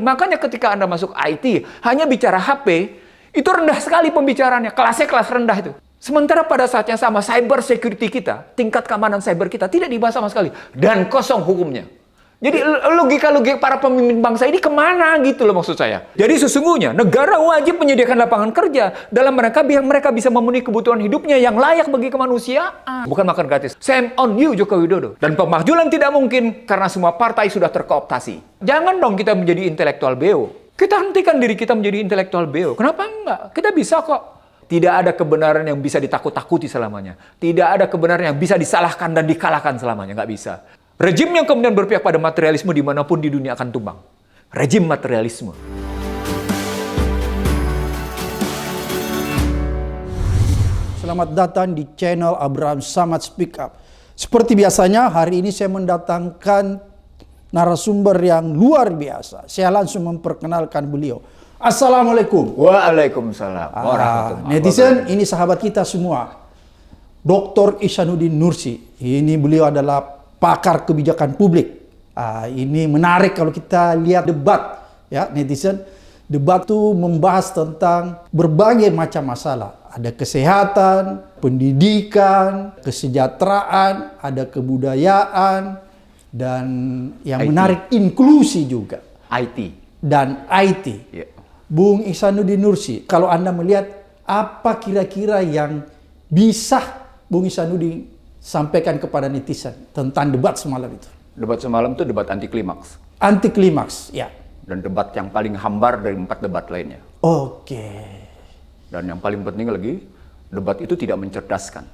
Makanya ketika Anda masuk IT, hanya bicara HP, itu rendah sekali pembicaraannya. Kelasnya kelas rendah itu. Sementara pada saat yang sama, cyber security kita, tingkat keamanan cyber kita tidak dibahas sama sekali. Dan kosong hukumnya. Jadi logika-logika para pemimpin bangsa ini kemana gitu loh maksud saya. Jadi sesungguhnya negara wajib menyediakan lapangan kerja dalam mereka biar mereka bisa memenuhi kebutuhan hidupnya yang layak bagi kemanusiaan. Bukan makan gratis. Shame on you Joko Widodo. Dan pemakzulan tidak mungkin karena semua partai sudah terkooptasi. Jangan dong kita menjadi intelektual beo. Kita hentikan diri kita menjadi intelektual beo. Kenapa enggak? Kita bisa kok. Tidak ada kebenaran yang bisa ditakut-takuti selamanya. Tidak ada kebenaran yang bisa disalahkan dan dikalahkan selamanya. Nggak bisa. Rejim yang kemudian berpihak pada materialisme dimanapun di dunia akan tumbang. Rejim materialisme. Selamat datang di channel Abraham Samad Speak Up. Seperti biasanya hari ini saya mendatangkan narasumber yang luar biasa. Saya langsung memperkenalkan beliau. Assalamualaikum. Waalaikumsalam. Warahmatullahi netizen, ini sahabat kita semua. Dr. Ihsanuddin Nursi. Ini beliau adalah pakar kebijakan publik. Ini menarik kalau kita lihat debat, ya netizen. Debat itu membahas tentang berbagai macam masalah. Ada kesehatan, pendidikan, kesejahteraan, ada kebudayaan, dan yang IT. menarik inklusi juga. IT. Dan IT. Yeah. Bung Ihsanuddin Nursi, kalau Anda melihat apa kira-kira yang bisa Bung Ihsanuddin sampaikan kepada netizen tentang debat semalam itu? Debat semalam itu debat anti klimaks. Anti klimaks, ya. Dan debat yang paling hambar dari 4 debat lainnya. Oke. Dan yang paling penting lagi, debat itu tidak mencerdaskan.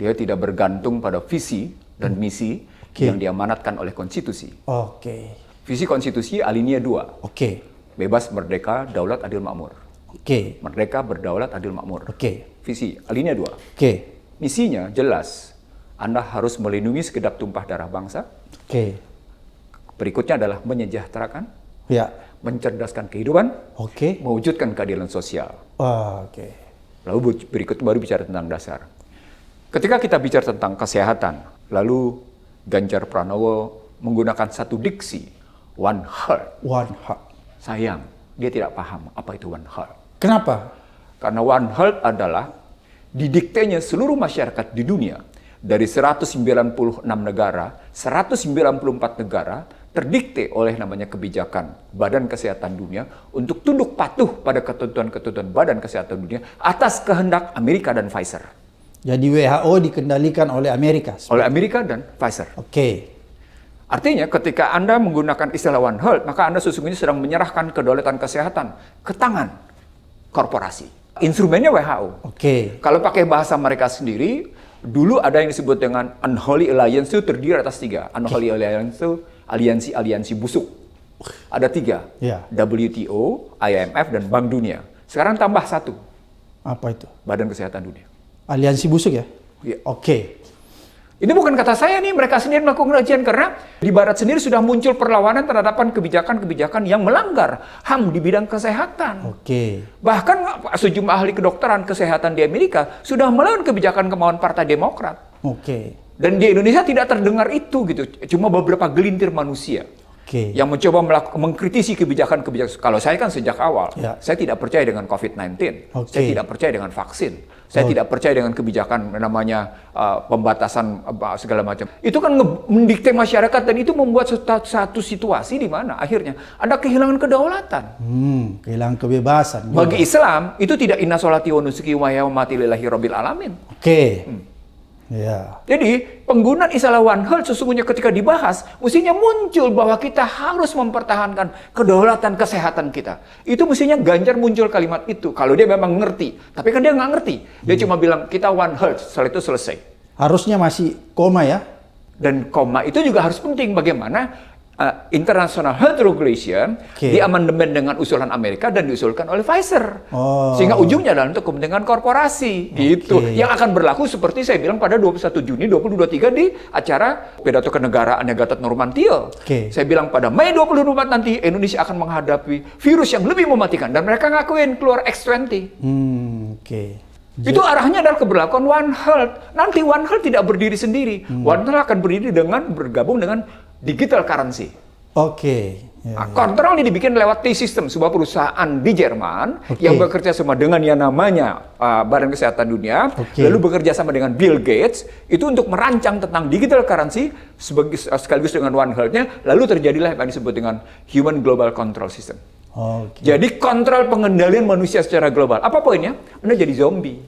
Dia tidak bergantung pada visi dan misi yang diamanatkan oleh konstitusi. Oke. Visi konstitusi alinea 2. Oke. Bebas, merdeka, daulat, adil, makmur. Oke. Merdeka, berdaulat, adil, makmur. Oke. Visi alinea 2. Oke. Misinya jelas. Anda harus melindungi segenap tumpah darah bangsa. Oke. Berikutnya adalah menyejahterakan, Ya. mencerdaskan kehidupan, Oke. mewujudkan keadilan sosial. Oke. Lalu berikut baru bicara tentang dasar. Ketika kita bicara tentang kesehatan, lalu Ganjar Pranowo menggunakan satu diksi, one heart. One heart. Sayang, dia tidak paham apa itu one heart. Kenapa? Karena one heart adalah didiktenya seluruh masyarakat di dunia. Dari 196 negara, 194 negara terdikte oleh namanya kebijakan Badan Kesehatan Dunia untuk tunduk patuh pada ketentuan-ketentuan Badan Kesehatan Dunia atas kehendak Amerika dan Pfizer. Jadi WHO dikendalikan oleh Amerika. Oleh Amerika dan Pfizer. Oke. Artinya ketika Anda menggunakan istilah One Health, maka Anda sesungguhnya sedang menyerahkan kedaulatan kesehatan ke tangan korporasi. Instrumennya WHO. Oke. Kalau pakai bahasa mereka sendiri, dulu ada yang disebut dengan Unholy Alliance itu terdiri atas 3. Unholy Alliance itu aliansi-aliansi busuk. Ada 3. Ya. WTO, IMF, dan Bank Dunia. Sekarang tambah 1. Apa itu? Badan Kesehatan Dunia. Aliansi busuk ya? Ya. Oke. Ini bukan kata saya nih, mereka sendiri melakukan kajian karena di Barat sendiri sudah muncul perlawanan terhadap kebijakan-kebijakan yang melanggar HAM di bidang kesehatan. Oke. Bahkan sejumlah ahli kedokteran kesehatan di Amerika sudah melawan kebijakan kemauan Partai Demokrat. Oke. Dan di Indonesia tidak terdengar itu gitu. Cuma beberapa gelintir manusia Oke. yang mencoba mengkritisi kebijakan-kebijakan. Kalau saya kan sejak awal, Ya. saya tidak percaya dengan COVID-19. Oke. Saya tidak percaya dengan vaksin. Saya tidak percaya dengan kebijakan namanya pembatasan segala macam. Itu kan mendikte masyarakat dan itu membuat satu situasi di mana akhirnya Anda kehilangan kedaulatan. Kehilangan kebebasan. Bagi Islam, itu tidak inna sholati wa nusuki wa mati lillahi rabbil alamin. Oke. Ya. Jadi, penggunaan istilah One Health sesungguhnya ketika dibahas, mestinya muncul bahwa kita harus mempertahankan kedaulatan kesehatan kita. Itu mestinya Ganjar muncul kalimat itu, kalau dia memang ngerti. Tapi kan dia nggak ngerti. Dia cuma bilang, kita One Health, setelah itu selesai. Harusnya masih koma ya? Dan koma itu juga harus penting bagaimana International Health Regulation diamandemen dengan usulan Amerika dan diusulkan oleh Pfizer. Sehingga ujungnya adalah untuk kepentingan korporasi. Gitu. Yang akan berlaku seperti saya bilang pada 21 Juni 2023 di acara pidato kenegaraan Gatot Nurmantio. Saya bilang pada Mei 2024 nanti Indonesia akan menghadapi virus yang lebih mematikan. Dan mereka ngakuin keluar X20. Itu arahnya adalah keberlakuan One Health. Nanti One Health tidak berdiri sendiri. One Health akan berdiri dengan bergabung dengan digital currency. Oke. Ya, Nah, kontrol ini dibikin lewat T-System, sebuah perusahaan di Jerman Oke. yang bekerja sama dengan yang namanya Badan Kesehatan Dunia, Oke. lalu bekerja sama dengan Bill Gates, itu untuk merancang tentang digital currency sekaligus dengan One Health-nya, lalu terjadilah yang disebut dengan Human Global Control System. Oke. Jadi kontrol pengendalian manusia secara global. Apa poinnya? Anda jadi zombie.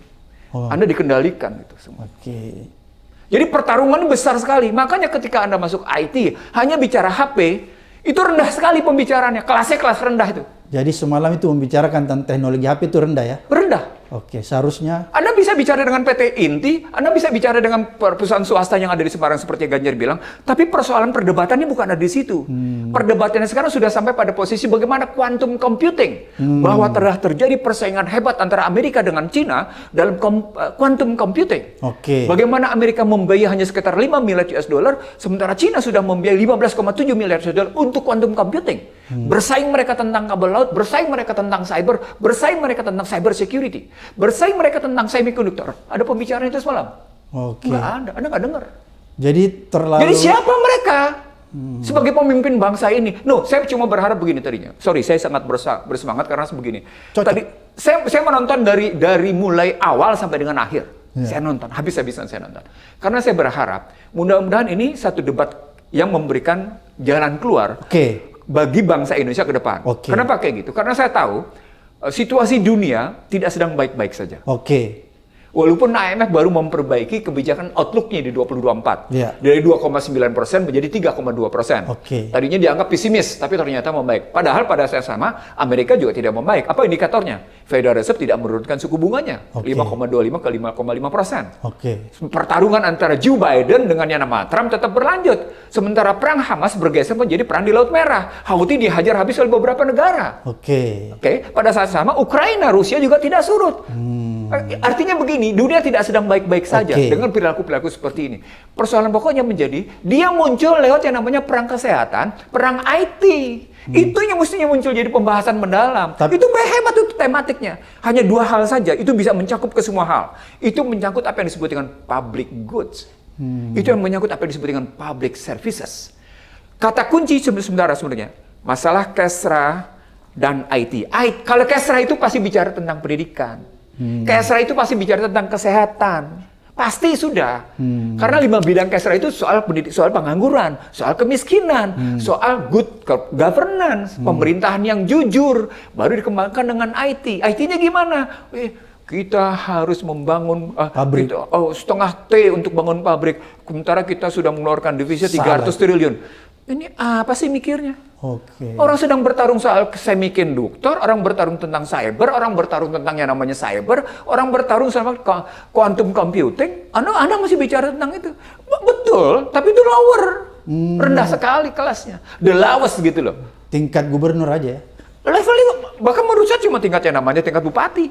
Oh. Anda dikendalikan itu semua. Oke. Jadi pertarungan besar sekali. Makanya ketika Anda masuk IT, hanya bicara HP, itu rendah sekali pembicaraannya. Kelasnya kelas rendah itu. Jadi semalam itu membicarakan tentang teknologi HP itu rendah ya? Rendah. Oke, seharusnya Anda bisa bicara dengan PT Inti, Anda bisa bicara dengan perusahaan swasta yang ada di Semarang seperti Ganjar bilang, tapi persoalan perdebatannya bukan ada di situ. Perdebatannya sekarang sudah sampai pada posisi bagaimana quantum computing. Bahwa telah terjadi persaingan hebat antara Amerika dengan Cina dalam quantum computing. Oke. Bagaimana Amerika membiayai hanya sekitar 5 miliar US dollar, sementara Cina sudah membiayai 15,7 miliar US dollar untuk quantum computing. Bersaing mereka tentang kabel laut, bersaing mereka tentang cyber, bersaing mereka tentang cyber security, bersaing mereka tentang semiconductor. Ada pembicaraan itu semalam? Oke. Nggak ada, Anda nggak dengar. Jadi terlalu Jadi siapa mereka sebagai pemimpin bangsa ini? No, saya cuma berharap begini tadinya. Sorry, saya sangat bersemangat karena begini. Cocok. Tadi saya menonton dari mulai awal sampai dengan akhir. Ya. Saya nonton, habis-habisan saya nonton. Karena saya berharap mudah-mudahan ini satu debat yang memberikan jalan keluar Oke. bagi bangsa Indonesia ke depan. Oke. Kenapa kayak gitu? Karena saya tahu situasi dunia tidak sedang baik-baik saja. Oke. Walaupun IMF baru memperbaiki kebijakan outlook-nya di 2024. Iya. Dari 2,9% menjadi 3,2%. Oke. Tadinya dianggap pesimis, tapi ternyata membaik. Padahal pada saat sama, Amerika juga tidak membaik. Apa indikatornya? Federal Reserve tidak menurunkan suku bunganya. Oke. 5,25 ke 5,5%. Oke. Pertarungan antara Joe Biden dengan yang nama Trump tetap berlanjut. Sementara perang Hamas bergeser menjadi perang di Laut Merah. Houthi dihajar habis oleh beberapa negara. Oke. Oke, pada saat sama Ukraina, Rusia juga tidak surut. Artinya begini, dunia tidak sedang baik-baik saja Oke. dengan perilaku-perilaku seperti ini. Persoalan pokoknya menjadi dia muncul lewat yang namanya perang kesehatan, perang IT. Itu yang mestinya muncul jadi pembahasan mendalam. Itu hebat itu tematiknya. Hanya dua hal saja, itu bisa mencakup ke semua hal. Itu menyangkut apa yang disebut dengan public goods. Itu yang menyangkut apa yang disebut dengan public services. Kata kunci sebenarnya masalah Kesra dan IT. Kalau Kesra itu pasti bicara tentang pendidikan. Kesra itu pasti bicara tentang kesehatan. Pasti sudah. Karena 5 bidang Kesra itu soal soal pengangguran, soal kemiskinan, soal good governance, pemerintahan yang jujur, baru dikembangkan dengan IT. IT-nya gimana? Kita harus membangun Pabrik. setengah T untuk bangun pabrik. Sementara kita sudah mengeluarkan devisa 300 triliun. Ini apa sih mikirnya? Oke. Orang sedang bertarung soal semikonduktor, orang bertarung tentang cyber, orang bertarung tentang yang namanya cyber, orang bertarung sama quantum computing. Anda masih bicara tentang itu? Betul, tapi itu lower. Rendah sekali kelasnya. The lowest gitu loh. Tingkat gubernur aja ya. Levelnya bahkan menurut saya cuma tingkat yang namanya tingkat bupati.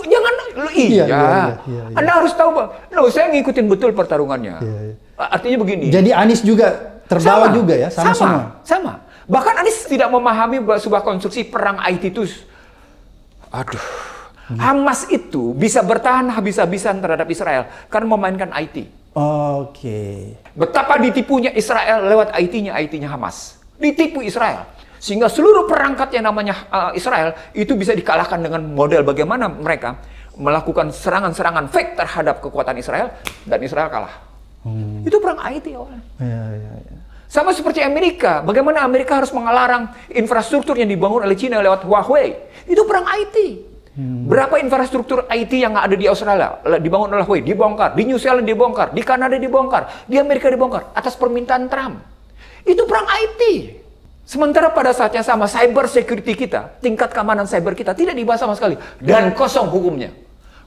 Jangan, iya. Iya. Anda harus tahu, saya ngikutin betul pertarungannya. Iya. Artinya begini. Jadi Anies juga terbawa juga ya, sama semua. Sama. Bahkan Anies tidak memahami sebuah konstruksi perang IT itu. Hamas itu bisa bertahan habis-habisan terhadap Israel karena memainkan IT. Oke. Betapa ditipunya Israel lewat IT-nya Hamas. Ditipu Israel. Sehingga seluruh perangkat yang namanya Israel itu bisa dikalahkan dengan model bagaimana mereka melakukan serangan-serangan fake terhadap kekuatan Israel dan Israel kalah. Itu perang IT awalnya. Ya. Sama seperti Amerika, bagaimana Amerika harus mengelarang infrastruktur yang dibangun oleh China lewat Huawei. Itu perang IT. Berapa infrastruktur IT yang ada di Australia dibangun oleh Huawei, dibongkar, di New Zealand dibongkar, di Kanada dibongkar, di Amerika dibongkar atas permintaan Trump. Itu perang IT. Sementara pada saat yang sama cyber security kita, tingkat keamanan cyber kita tidak dibahas sama sekali dan kosong hukumnya.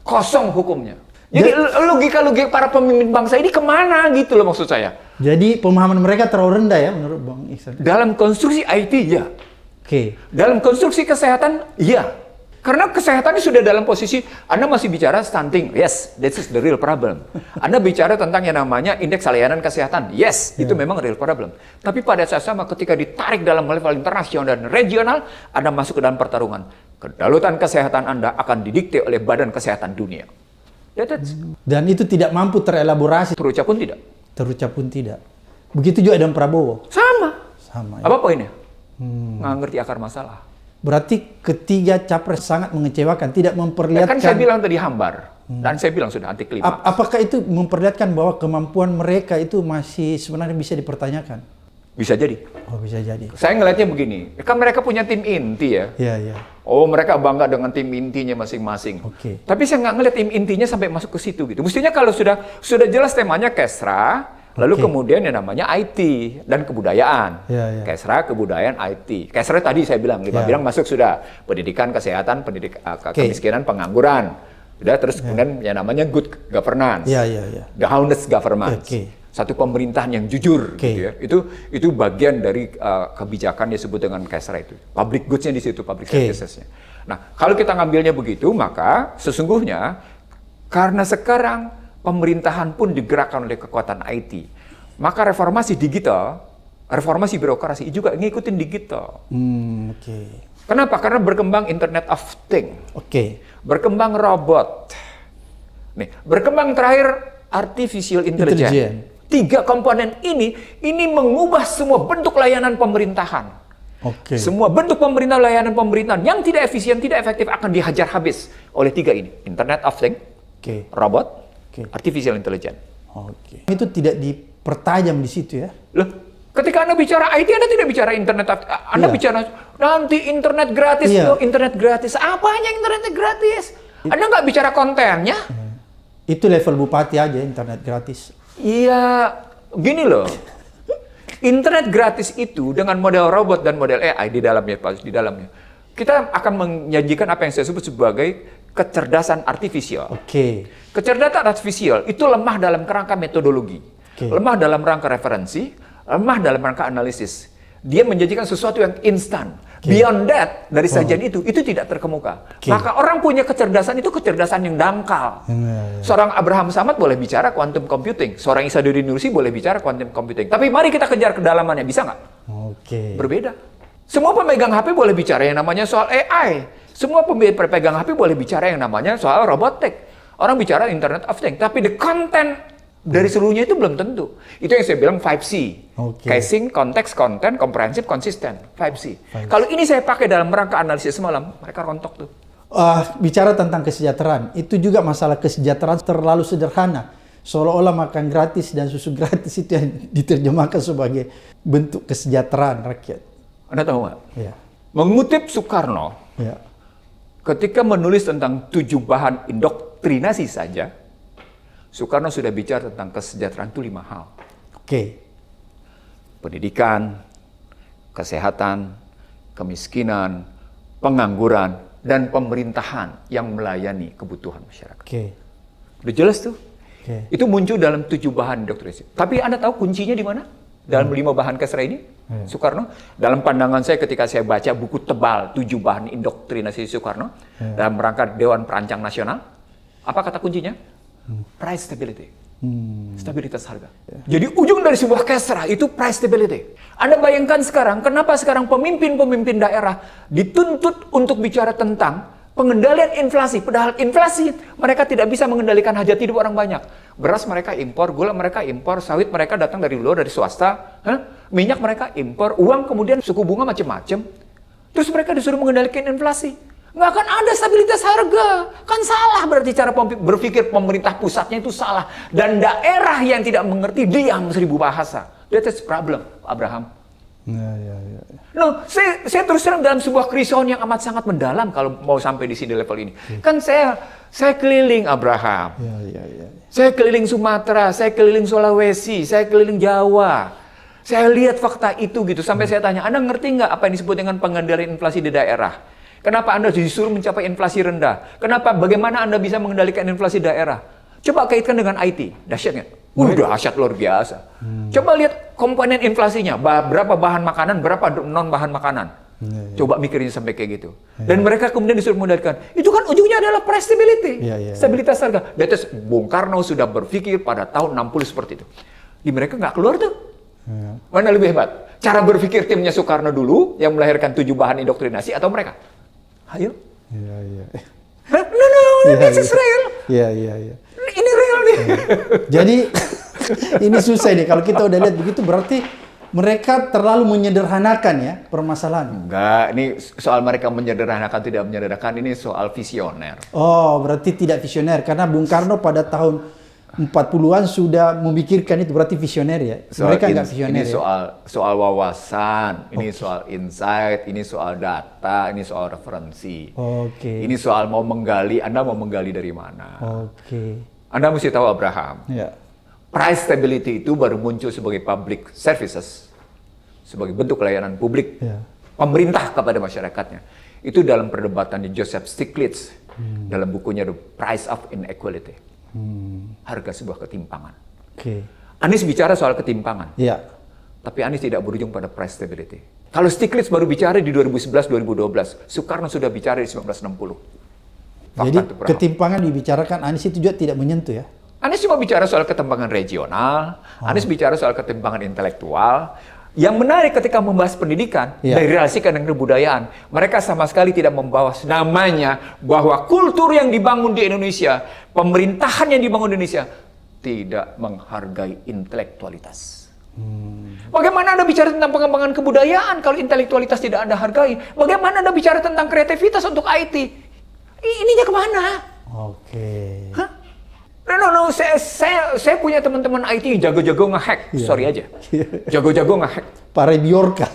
Kosong hukumnya. Jadi logika-logika para pemimpin bangsa ini kemana gitu loh maksud saya. Jadi pemahaman mereka terlalu rendah ya menurut Bang Iksan. Dalam konstruksi IT ya. Oke. Dalam konstruksi kesehatan ya. Karena kesehatan ini sudah dalam posisi Anda masih bicara stunting. Yes, this is the real problem. Anda bicara tentang yang namanya indeks layanan kesehatan. Yes, itu memang real problem. Tapi pada saat sama ketika ditarik dalam level internasional dan regional, Anda masuk ke dalam pertarungan. Kedaulatan kesehatan Anda akan didikte oleh Badan Kesehatan Dunia. Dan itu tidak mampu terelaborasi. Terucap pun tidak. Terucap pun tidak. Begitu juga dengan Prabowo. Sama. Sama, ya. Apa poinnya? Nggak ngerti akar masalah. Berarti ketiga capres sangat mengecewakan, tidak Ya, memperlihatkan. kan saya bilang tadi hambar. Dan saya bilang sudah anti klimaks. Apakah itu memperlihatkan bahwa kemampuan mereka itu masih sebenarnya bisa dipertanyakan? Bisa jadi. Oh, bisa jadi. Saya ngelihatnya begini, kan mereka punya tim inti ya. Iya, iya. Oh, mereka bangga dengan tim intinya masing-masing. Oke. Tapi saya nggak ngelihat tim intinya sampai masuk ke situ gitu. Mestinya kalau sudah jelas temanya Kesra, lalu Oke. kemudian yang namanya IT dan kebudayaan. Ya, ya. Kesra, kebudayaan, IT. Kesra tadi saya bilang, lima Ya. bidang masuk sudah. Pendidikan, kesehatan, kemiskinan, pengangguran. Sudah, terus kemudian yang namanya good governance. Iya, iya, iya. The honest government. Oke. Satu pemerintahan yang jujur Oke. gitu ya. Itu bagian dari kebijakan yang disebut dengan Kesra itu. Public goods-nya di situ, public Oke. services-nya. Nah, kalau kita ngambilnya begitu, maka sesungguhnya karena sekarang pemerintahan pun digerakkan oleh kekuatan IT, maka reformasi digital, reformasi birokrasi juga ngikutin digital. Oke. Kenapa? Karena berkembang Internet of Things, Oke. berkembang robot. Nih, berkembang terakhir artificial intelligence. Tiga komponen ini mengubah semua bentuk layanan pemerintahan. Oke. Semua bentuk layanan pemerintahan yang tidak efisien, tidak efektif akan dihajar habis oleh tiga ini. Internet of Things, Oke. robot, Oke. artificial intelligence. Oke. Itu tidak dipertajam di situ ya? Loh, ketika Anda bicara IT, Anda tidak bicara internet, Anda Iya. bicara nanti internet gratis, Iya. internet gratis. Apanya internet gratis? Anda nggak bicara kontennya? Itu level bupati aja internet gratis. Iya, gini loh. Internet gratis itu dengan model robot dan model AI di dalamnya, Pak, di dalamnya. Kita akan menyajikan apa yang saya sebut sebagai kecerdasan artifisial. Oke. Kecerdasan artifisial itu lemah dalam kerangka metodologi, Oke. lemah dalam rangka referensi, lemah dalam rangka analisis. Dia menjanjikan sesuatu yang instan. Beyond that, dari sajian itu tidak terkemuka. Oke. Maka orang punya kecerdasan itu kecerdasan yang dangkal. Seorang Abraham Samad boleh bicara quantum computing, seorang Isanuddin Nursi boleh bicara quantum computing. Tapi mari kita kejar kedalamannya, bisa nggak? Oke. Berbeda. Semua pemegang HP boleh bicara yang namanya soal AI. Semua pemegang HP boleh bicara yang namanya soal robotik. Orang bicara Internet of Things, tapi the content dari seluruhnya itu belum tentu. Itu yang saya bilang 5C. Oke. Casing, konteks, konten, komprehensif, konsisten. 5C. Kalau ini saya pakai dalam rangka analisis semalam, mereka rontok tuh. Bicara tentang kesejahteraan, itu juga masalah kesejahteraan terlalu sederhana. Seolah-olah makan gratis dan susu gratis itu yang diterjemahkan sebagai bentuk kesejahteraan rakyat. Anda tahu nggak? Ya. Mengutip Soekarno, Ya. ketika menulis tentang 7 bahan indoktrinasi saja, Soekarno sudah bicara tentang kesejahteraan itu 5 hal. Oke. Pendidikan, kesehatan, kemiskinan, pengangguran, dan pemerintahan yang melayani kebutuhan masyarakat. Oke. Udah jelas tuh. Oke. Itu muncul dalam 7 bahan indoktrinasi. Tapi Anda tahu kuncinya di mana? Dalam 5 bahan Kesra ini? Soekarno. Dalam pandangan saya ketika saya baca buku tebal 7 bahan indoktrinasi Soekarno, dalam rangka Dewan Perancang Nasional, apa kata kuncinya? Price stability. Stabilitas harga. Jadi ujung dari sebuah Kesra itu price stability. Anda bayangkan sekarang, kenapa sekarang pemimpin-pemimpin daerah dituntut untuk bicara tentang pengendalian inflasi. Padahal inflasi mereka tidak bisa mengendalikan hajat hidup orang banyak. Beras mereka impor, gula mereka impor, sawit mereka datang dari luar, dari swasta. Minyak mereka impor, uang kemudian suku bunga macam-macam. Terus mereka disuruh mengendalikan inflasi. Nggak akan ada stabilitas harga. Kan salah berarti cara berpikir pemerintah pusatnya itu salah. Dan daerah yang tidak mengerti diam 1000 bahasa. That is problem, Pak Abraham. Ya. No, saya terus terang dalam sebuah kerisauan yang amat sangat mendalam kalau mau sampai di sini level ini. Kan saya keliling Abraham. Ya. Saya keliling Sumatera, saya keliling Sulawesi, saya keliling Jawa. Saya lihat fakta itu gitu. Sampai saya tanya, Anda ngerti nggak apa yang disebut dengan pengendalian inflasi di daerah? Kenapa Anda disuruh mencapai inflasi rendah? Kenapa? Bagaimana Anda bisa mengendalikan inflasi daerah? Coba kaitkan dengan IT. Dahsyat nggak? Dahsyat luar biasa. Coba lihat komponen inflasinya. Berapa bahan makanan, berapa non bahan makanan. Coba mikirnya sampai kayak gitu. Dan mereka kemudian disuruh mengendalikan. Itu kan ujungnya adalah price stability. Stabilitas harga. That is, Bung Karno sudah berpikir pada tahun 60 seperti itu. Di mereka nggak keluar tuh. Mana lebih hebat? Cara berpikir timnya Soekarno dulu yang melahirkan 7 bahan indoktrinasi atau mereka? Ayo. Ya. This is real. Ya. Ini real nih. Jadi ini susah nih kalau kita udah lihat begitu berarti mereka terlalu menyederhanakan ya permasalahan. Enggak, ini soal mereka menyederhanakan tidak menyederhanakan, ini soal visioner. Oh, berarti tidak visioner karena Bung Karno pada tahun 40-an sudah memikirkan itu, berarti visioner ya. Mereka nggak visioner. Ini soal wawasan, ini soal insight, ini soal data, ini soal referensi. Oke. Ini soal mau menggali, Anda mau menggali dari mana? Oke. Anda mesti tahu Abraham. Ya. Price stability itu baru muncul sebagai public services, sebagai bentuk layanan publik pemerintah kepada masyarakatnya. Itu dalam perdebatan di Joseph Stiglitz dalam bukunya The Price of Inequality, harga sebuah ketimpangan. Oke. Anies bicara soal ketimpangan, Ya. tapi Anies tidak berujung pada price stability. Kalau Stiglitz baru bicara di 2011-2012, Soekarno sudah bicara di 1960. Jadi Fakta itu, Abraham. ketimpangan dibicarakan Anies itu juga tidak menyentuh ya. Anies cuma bicara soal ketimpangan regional, Anies bicara soal ketimpangan intelektual. Yang menarik ketika membahas pendidikan, dari relasikan dengan kebudayaan, mereka sama sekali tidak membawa namanya bahwa kultur yang dibangun di Indonesia, pemerintahan yang dibangun di Indonesia, tidak menghargai intelektualitas. Bagaimana Anda bicara tentang pengembangan kebudayaan kalau intelektualitas tidak Anda hargai? Bagaimana Anda bicara tentang kreativitas untuk IT? Ininya kemana? Oke. Hah? No, saya punya teman-teman IT yang jago-jago nge-hack. Sorry aja. Jago-jago nge-hack. Para Biorka.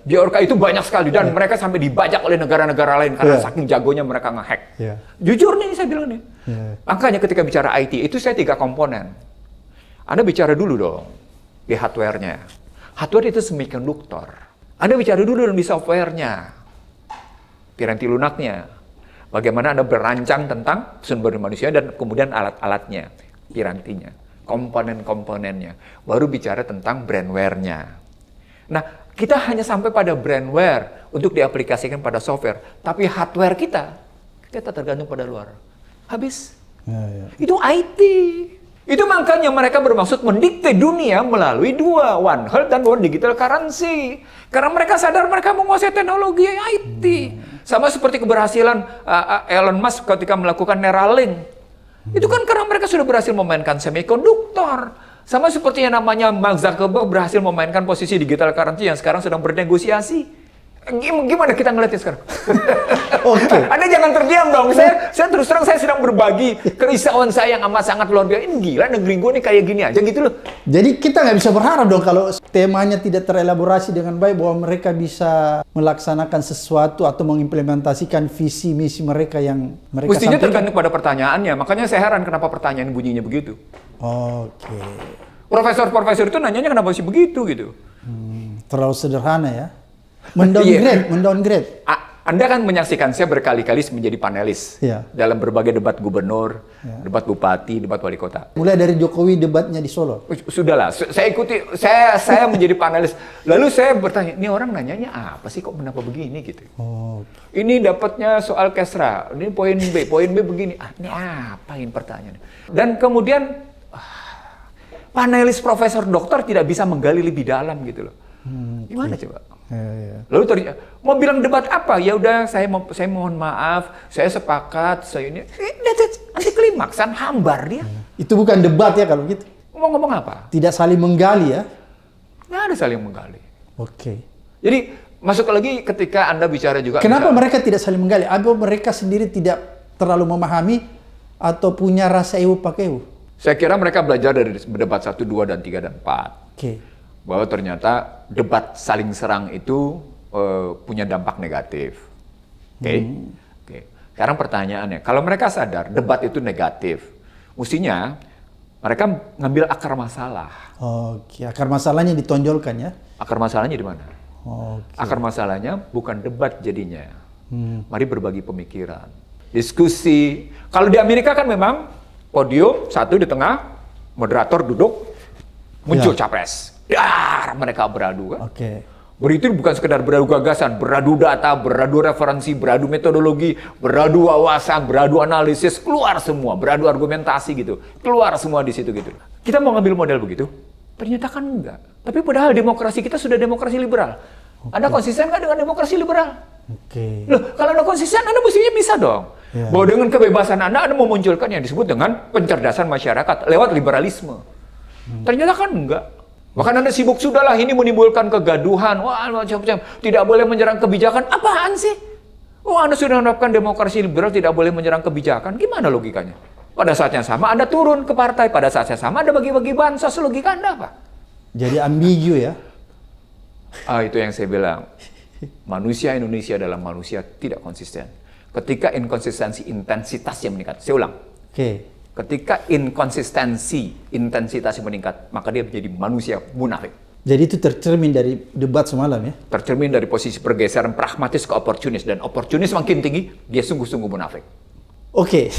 Biorka itu banyak sekali dan mereka sampai dibajak oleh negara-negara lain karena saking jagonya mereka nge-hack. Jujur nih saya bilang nih. Makanya ketika bicara IT itu saya 3 komponen. Anda bicara dulu dong di hardware-nya. Hardware itu semikonduktor. Anda bicara dulu dong di software-nya. Piranti lunaknya. Bagaimana Anda berancang tentang sumber manusia dan kemudian alat-alatnya, pirantinya, komponen-komponennya. Baru bicara tentang brandware-nya. Nah, kita hanya sampai pada brandware untuk diaplikasikan pada software. Tapi hardware kita tergantung pada luar. Habis. Itu IT. Itu makanya mereka bermaksud mendikte dunia melalui 2, one health dan one digital currency. Karena mereka sadar mereka menguasai teknologi IT. Sama seperti keberhasilan Elon Musk ketika melakukan Neuralink. Itu kan karena mereka sudah berhasil memainkan semikonduktor. Sama seperti yang namanya Mark Zuckerberg berhasil memainkan posisi digital currency yang sekarang sedang bernegosiasi. Gimana kita ngeliatnya sekarang? Oke. Anda jangan terdiam dong. Saya terus terang saya sedang berbagi kerisauan saya yang amat sangat luar biasa. Ini gila negeri gue nih kayak gini aja gitu loh. Jadi kita nggak bisa berharap dong kalau temanya tidak terelaborasi dengan baik bahwa mereka bisa melaksanakan sesuatu atau mengimplementasikan visi misi mereka yang mereka Mestinya sampaikan. tergantung pada pertanyaannya. Makanya saya heran kenapa pertanyaan bunyinya begitu. Oke. Profesor-profesor itu nanyanya kenapa sih begitu gitu. Terlalu sederhana ya. Mendowngrade. Anda kan menyaksikan saya berkali-kali menjadi panelis dalam berbagai debat gubernur, debat bupati, debat wali kota. Mulai dari Jokowi debatnya di Solo. Sudahlah, saya ikuti, saya menjadi panelis. Lalu saya bertanya, ini orang nanyanya apa sih kok kenapa begini gitu. Ini dapatnya soal Kesra, ini poin B begini. Ini apain pertanyaannya? Dan kemudian panelis profesor dokter tidak bisa menggali lebih dalam gitu loh. Gimana coba? Lalu mau bilang debat apa? Ya udah saya mohon maaf, saya sepakat, saya ini anti klimaksan hambar dia. Itu bukan debat ya kalau gitu. Ngomong apa? Tidak saling menggali ya. Nggak ada saling menggali. Oke. Jadi masuk lagi ketika Anda bicara juga. Kenapa mereka tidak saling menggali? Apa mereka sendiri tidak terlalu memahami atau punya rasa ewu pakewu? Saya kira mereka belajar dari debat 1, 2, dan 3, dan 4. Oke. Bahwa ternyata debat saling serang itu punya dampak negatif. Oke. Sekarang pertanyaannya, kalau mereka sadar debat itu negatif, mestinya mereka ngambil akar masalah. Oke, akar masalahnya ditonjolkan ya? Akar masalahnya di mana? Oke. Akar masalahnya bukan debat jadinya. Mari berbagi pemikiran, diskusi. Kalau di Amerika kan memang podium, satu di tengah, moderator duduk, muncul capres. Mereka beradu kan? Oke. Beritu bukan sekedar beradu gagasan, beradu data, beradu referensi, beradu metodologi, beradu wawasan, beradu analisis, keluar semua, beradu argumentasi gitu, keluar semua di situ gitu. Kita mau ngambil model begitu? Ternyata kan enggak. Tapi padahal demokrasi kita sudah demokrasi liberal. Anda konsisten nggak dengan demokrasi liberal? Oke. Loh, kalau Anda konsisten, Anda mestinya bisa dong. Bahwa dengan kebebasan Anda memunculkan yang disebut dengan pencerdasan masyarakat lewat liberalisme. Ternyata kan enggak. Bahkan Anda sibuk, sudahlah ini menimbulkan kegaduhan, wah macam-macam, tidak boleh menyerang kebijakan. Apaan sih? Oh, Anda sudah menerapkan demokrasi liberal, tidak boleh menyerang kebijakan. Gimana logikanya? Pada saat yang sama Anda turun ke partai, pada saat yang sama Anda bagi-bagi bansos, logika Anda apa? Jadi ambigu ya. Itu yang saya bilang. Manusia Indonesia adalah manusia tidak konsisten. Ketika inkonsistensi intensitasnya meningkat. Saya ulang. Oke. Ketika inkonsistensi intensitasnya meningkat, maka dia menjadi manusia munafik. Jadi itu tercermin dari debat semalam ya? Tercermin dari posisi pergeseran pragmatis ke oportunis. Dan oportunis makin tinggi, dia sungguh-sungguh munafik. Oke.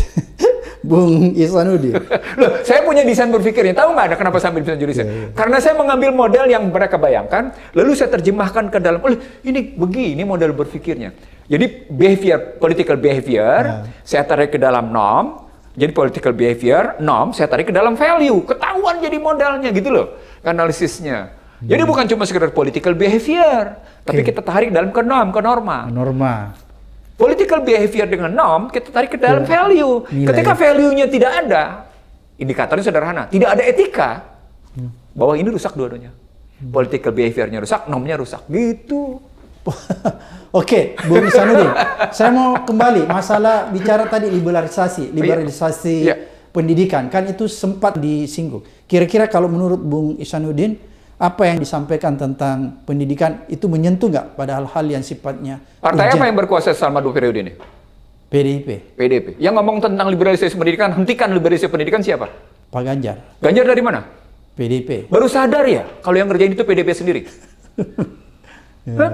Bung Ihsanuddin. Loh, saya punya desain berpikirnya. Tahu nggak ada kenapa sampai desain desain? Karena saya mengambil model yang mereka bayangkan, lalu saya terjemahkan ke dalam, ini begini model berpikirnya. Jadi behavior, political behavior, saya tarik ke dalam norm. Jadi political behavior, norm, saya tarik ke dalam value. Ketahuan jadi modalnya gitu loh, analisisnya. Jadi bukan cuma sekedar political behavior, tapi kita tarik dalam ke norm, ke norma. Norma. Political behavior dengan norm, kita tarik ke dalam value. Nilai. Ketika value-nya tidak ada, indikatornya sederhana, tidak ada etika, bahwa ini rusak dua-duanya. Political behavior-nya rusak, normnya rusak. Gitu. Oke, Bung Ihsanuddin, saya mau kembali masalah bicara tadi liberalisasi Iya. pendidikan, kan itu sempat disinggung. Kira-kira kalau menurut Bung Ihsanuddin, apa yang disampaikan tentang pendidikan itu menyentuh nggak pada hal-hal yang sifatnya Partai urgent? apa yang berkuasa selama 2 periode ini? PDIP, PDIP. Yang ngomong tentang liberalisasi pendidikan, hentikan liberalisasi pendidikan siapa? Pak Ganjar, Ganjar dari mana? PDIP. Baru sadar ya, kalau yang ngerjain itu PDIP sendiri. Hah?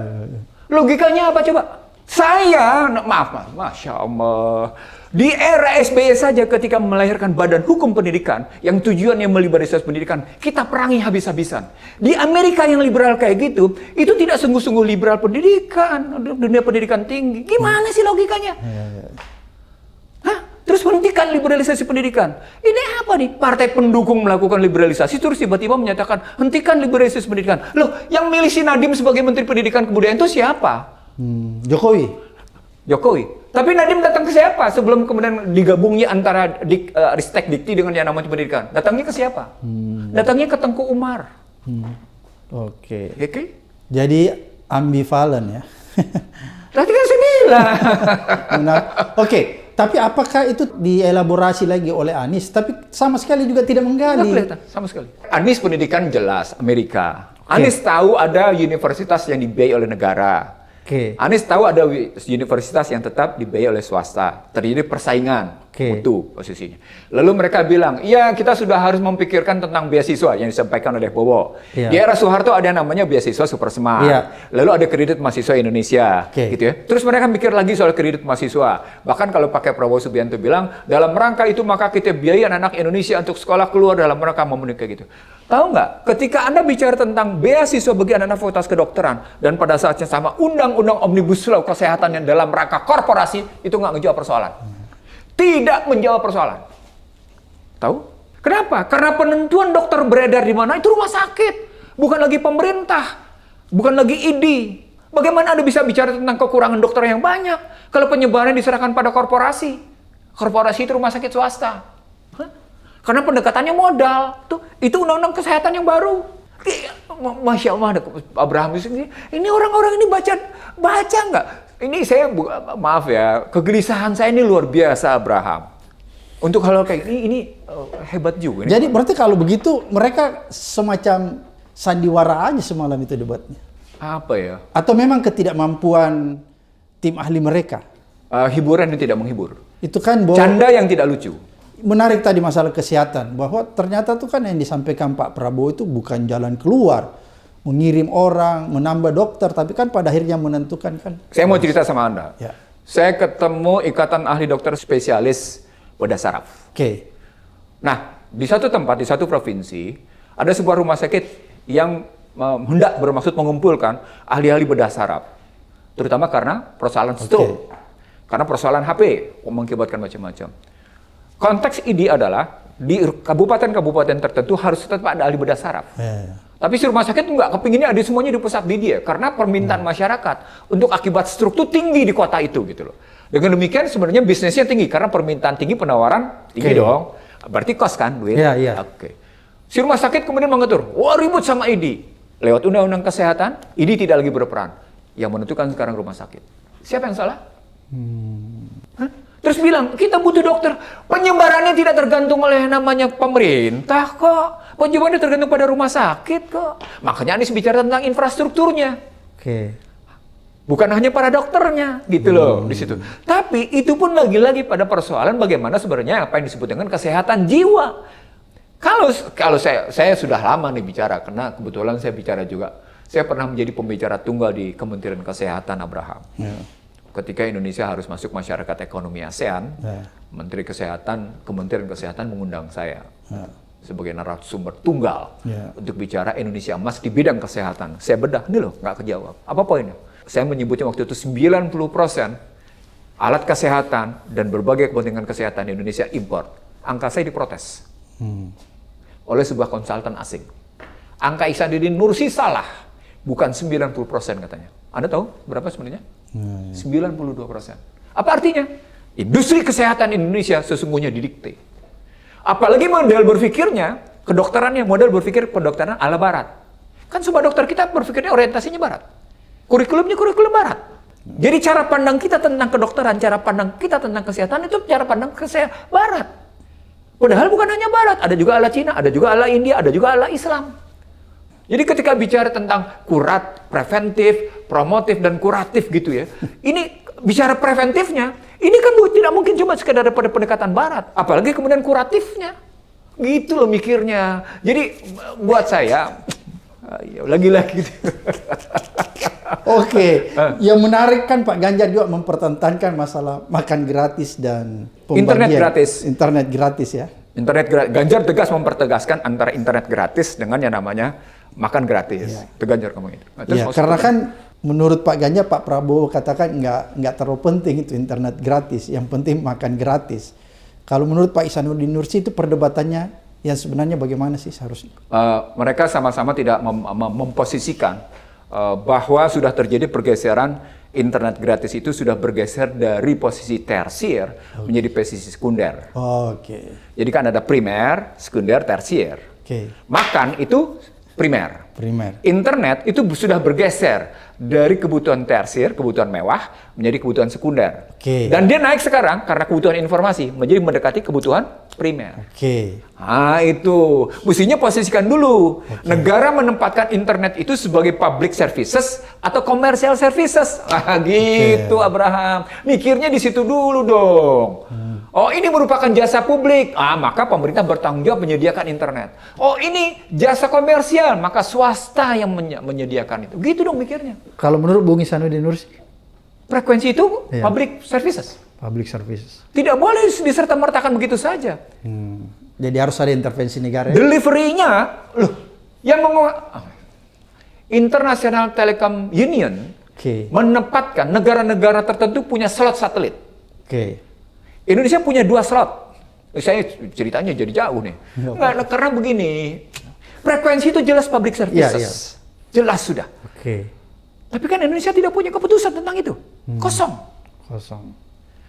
Logikanya apa coba? Saya, maaf, Masya Allah. Di era SBY saja ketika melahirkan Badan Hukum Pendidikan yang tujuannya meliberalisasi pendidikan, kita perangi habis-habisan. Di Amerika yang liberal kayak gitu, itu tidak sungguh-sungguh liberal pendidikan, dunia pendidikan tinggi. Gimana sih logikanya? Hah? Terus hentikan liberalisasi pendidikan. Ini apa nih? Partai pendukung melakukan liberalisasi, terus tiba-tiba menyatakan hentikan liberalisasi pendidikan. Loh, yang milih si Nadiem sebagai Menteri Pendidikan Kebudayaan itu siapa? Jokowi. Tapi Nadiem datang ke siapa sebelum kemudian digabungnya antara Ristek Dikti dengan yang namanya pendidikan? Datangnya ke siapa? Datangnya ke Tengku Umar. Oke. Oke? Jadi ambivalen ya. Berarti kan saya bilang. Benar. Oke, tapi apakah itu dielaborasi lagi oleh Anies? Tapi sama sekali juga tidak Nggak menggali. kelihatan, sama sekali. Anies pendidikan jelas, Amerika. Anies tahu ada universitas yang dibiayai oleh negara. Oke. Anies tahu ada universitas yang tetap dibiayai oleh swasta. Terjadi persaingan, mutu posisinya. Lalu mereka bilang, iya kita sudah harus memikirkan tentang beasiswa yang disampaikan oleh Bowo. Iya. Di era Soeharto ada yang namanya beasiswa Super Smart. Iya. Lalu ada kredit mahasiswa Indonesia, gitu ya. Terus mereka mikir lagi soal kredit mahasiswa. Bahkan kalau pakai Prabowo Subianto bilang, dalam rangka itu maka kita biayai anak Indonesia untuk sekolah keluar dalam rangka memenuhi kayak gitu. Tahu nggak, ketika Anda bicara tentang beasiswa bagi anak-anak fakultas kedokteran, dan pada saat yang sama undang-undang Omnibus Law kesehatan yang dalam rangka korporasi, itu nggak menjawab persoalan. Tidak menjawab persoalan. Tahu? Kenapa? Karena penentuan dokter beredar di mana, itu rumah sakit. Bukan lagi pemerintah. Bukan lagi ID. Bagaimana Anda bisa bicara tentang kekurangan dokter yang banyak, kalau penyebaran diserahkan pada korporasi? Korporasi itu rumah sakit swasta. Karena pendekatannya modal. Itu undang-undang kesehatan yang baru. Masya Allah, Abraham ini orang-orang ini baca nggak? Ini saya, maaf ya, kegelisahan saya ini luar biasa Abraham. Untuk hal kayak ini hebat juga. Jadi berarti kalau begitu mereka semacam sandiwara aja semalam itu debatnya. Apa ya? Atau memang ketidakmampuan tim ahli mereka? Hiburan yang tidak menghibur. Itu kan bahwa Canda yang tidak lucu. menarik tadi masalah kesehatan, bahwa ternyata tuh kan yang disampaikan Pak Prabowo itu bukan jalan keluar, mengirim orang, menambah dokter, tapi kan pada akhirnya menentukan kan. Saya mau cerita sama Anda. Ya. Saya ketemu Ikatan Ahli Dokter Spesialis Bedah Saraf. Oke. Nah, di satu tempat, di satu provinsi, ada sebuah rumah sakit yang hendak bermaksud mengumpulkan ahli-ahli bedah saraf. Terutama karena persoalan stroke. Karena persoalan HP, mengakibatkan macam-macam. Konteks ini adalah di kabupaten-kabupaten tertentu harus tetap ada ahli bedah saraf. Tapi si rumah sakit enggak kepinginnya ada semuanya di pusat di dia karena permintaan masyarakat untuk akibat struktur tinggi di kota itu gitu loh. Dengan demikian sebenarnya bisnisnya tinggi karena permintaan tinggi, penawaran tinggi dong. Berarti kos kan duit. Iya, iya. Oke. Si rumah sakit kemudian mengatur, wah ribut sama ID. Lewat undang-undang kesehatan, ID tidak lagi berperan. Yang menentukan sekarang rumah sakit. Siapa yang salah? Hah? Terus bilang, kita butuh dokter. Penyebarannya tidak tergantung oleh namanya pemerintah kok. Penyebarannya tergantung pada rumah sakit kok. Makanya Anies bicara tentang infrastrukturnya. Oke. Bukan hanya para dokternya, gitu loh di situ. Tapi itu pun lagi-lagi pada persoalan bagaimana sebenarnya apa yang disebut dengan kesehatan jiwa. Kalau saya sudah lama nih bicara, karena kebetulan saya bicara juga. Saya pernah menjadi pembicara tunggal di Kementerian Kesehatan Abraham. Ya. Ketika Indonesia harus masuk masyarakat ekonomi ASEAN, Menteri Kesehatan, Kementerian Kesehatan mengundang saya sebagai narasumber tunggal untuk bicara Indonesia emas di bidang kesehatan. Saya bedah, ini loh, nggak kejawab. Apa poinnya? Saya menyebutnya waktu itu 90% alat kesehatan dan berbagai kepentingan kesehatan Indonesia import. Angka saya diprotes oleh sebuah konsultan asing. Angka Ihsanuddin Nursi salah, bukan 90% katanya. Anda tahu berapa sebenarnya? 92%. Apa artinya? Industri kesehatan Indonesia sesungguhnya didikte. Apalagi model berpikirnya, kedokterannya, model berpikir kedokteran ala barat. Kan semua dokter kita berpikirnya orientasinya barat. Kurikulumnya kurikulum barat. Jadi cara pandang kita tentang kedokteran, cara pandang kita tentang kesehatan itu cara pandang kesehatan barat. Padahal bukan hanya barat, ada juga ala Cina, ada juga ala India, ada juga ala Islam. Jadi ketika bicara tentang kurat, preventif, promotif, dan kuratif gitu ya, ini bicara preventifnya, ini kan tidak mungkin cuma sekedar pada pendekatan barat, apalagi kemudian kuratifnya. Gitu loh mikirnya. Jadi buat saya, lagi-lagi. Oke, yang menarik kan Pak Ganjar juga mempertentangkan masalah makan gratis dan Internet gratis. Internet gratis ya. Internet gratis. Ganjar tegas mempertegaskan antara internet gratis dengan yang namanya makan gratis. Ganjar ngomong itu. Nah, Ya, karena kan menurut Pak Ganjar, Pak Prabowo katakan nggak terlalu penting itu internet gratis. Yang penting makan gratis. Kalau menurut Pak Ihsanuddin Nursi itu perdebatannya yang sebenarnya bagaimana sih seharusnya? Mereka sama-sama tidak memposisikan bahwa sudah terjadi pergeseran internet gratis itu sudah bergeser dari posisi tersier menjadi posisi sekunder. Oke. Jadi kan ada primer, sekunder, tersier. Makan itu primer. Internet itu sudah bergeser dari kebutuhan tersier, kebutuhan mewah, menjadi kebutuhan sekunder. Dan dia naik sekarang karena kebutuhan informasi menjadi mendekati kebutuhan primer. Nah itu, mestinya posisikan dulu. Negara menempatkan internet itu sebagai public services atau commercial services. Gitu Abraham. Mikirnya di situ dulu dong. Oh ini merupakan jasa publik, maka pemerintah bertanggung jawab menyediakan internet. Oh ini jasa komersial, maka swasta yang menyediakan itu. Gitu dong mikirnya. Kalau menurut Bung Ihsanuddin Nursi? Frekuensi itu public services. Public services. Tidak boleh diserta-mertakan begitu saja. Jadi harus ada intervensi negara. Delivery-nya, loh, yang International Telecom Union menempatkan negara-negara tertentu punya slot satelit. Indonesia punya 2 slot. Saya ceritanya jadi jauh nih. Nggak, karena begini, frekuensi itu jelas public services. Jelas sudah. Tapi kan Indonesia tidak punya keputusan tentang itu. Kosong.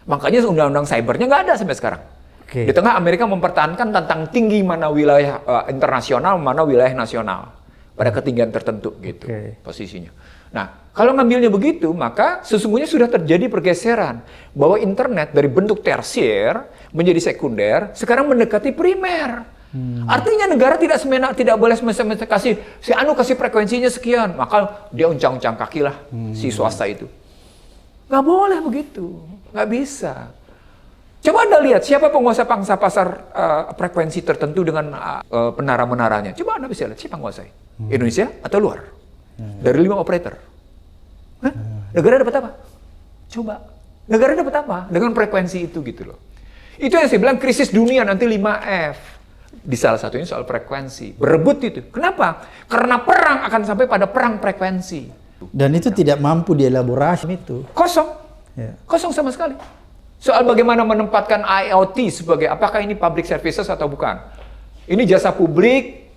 Makanya undang-undang cybernya nggak ada sampai sekarang. Di tengah Amerika mempertahankan tentang tinggi mana wilayah internasional, mana wilayah nasional. Pada ketinggian tertentu gitu posisinya. Nah, kalau ngambilnya begitu, maka sesungguhnya sudah terjadi pergeseran bahwa internet dari bentuk tersier menjadi sekunder, sekarang mendekati primer. Artinya negara tidak boleh semena-mena kasih frekuensinya sekian, maka dia uncang-uncang kaki lah si swasta itu. Nggak boleh begitu, nggak bisa. Coba Anda lihat siapa penguasa pangsa pasar frekuensi tertentu dengan menara-menaranya. Coba Anda bisa lihat siapa penguasai. Indonesia atau luar? Dari 5 operator. Negara dapat apa? Coba. Negara dapat apa? Dengan frekuensi itu gitu loh. Itu yang saya bilang krisis dunia nanti 5F. Di salah satunya soal frekuensi. Berebut itu. Kenapa? Karena perang akan sampai pada perang frekuensi. Dan itu tidak mampu dielaborasi itu. Kosong. Kosong sama sekali. Soal bagaimana menempatkan IoT sebagai apakah ini public services atau bukan. Ini jasa publik.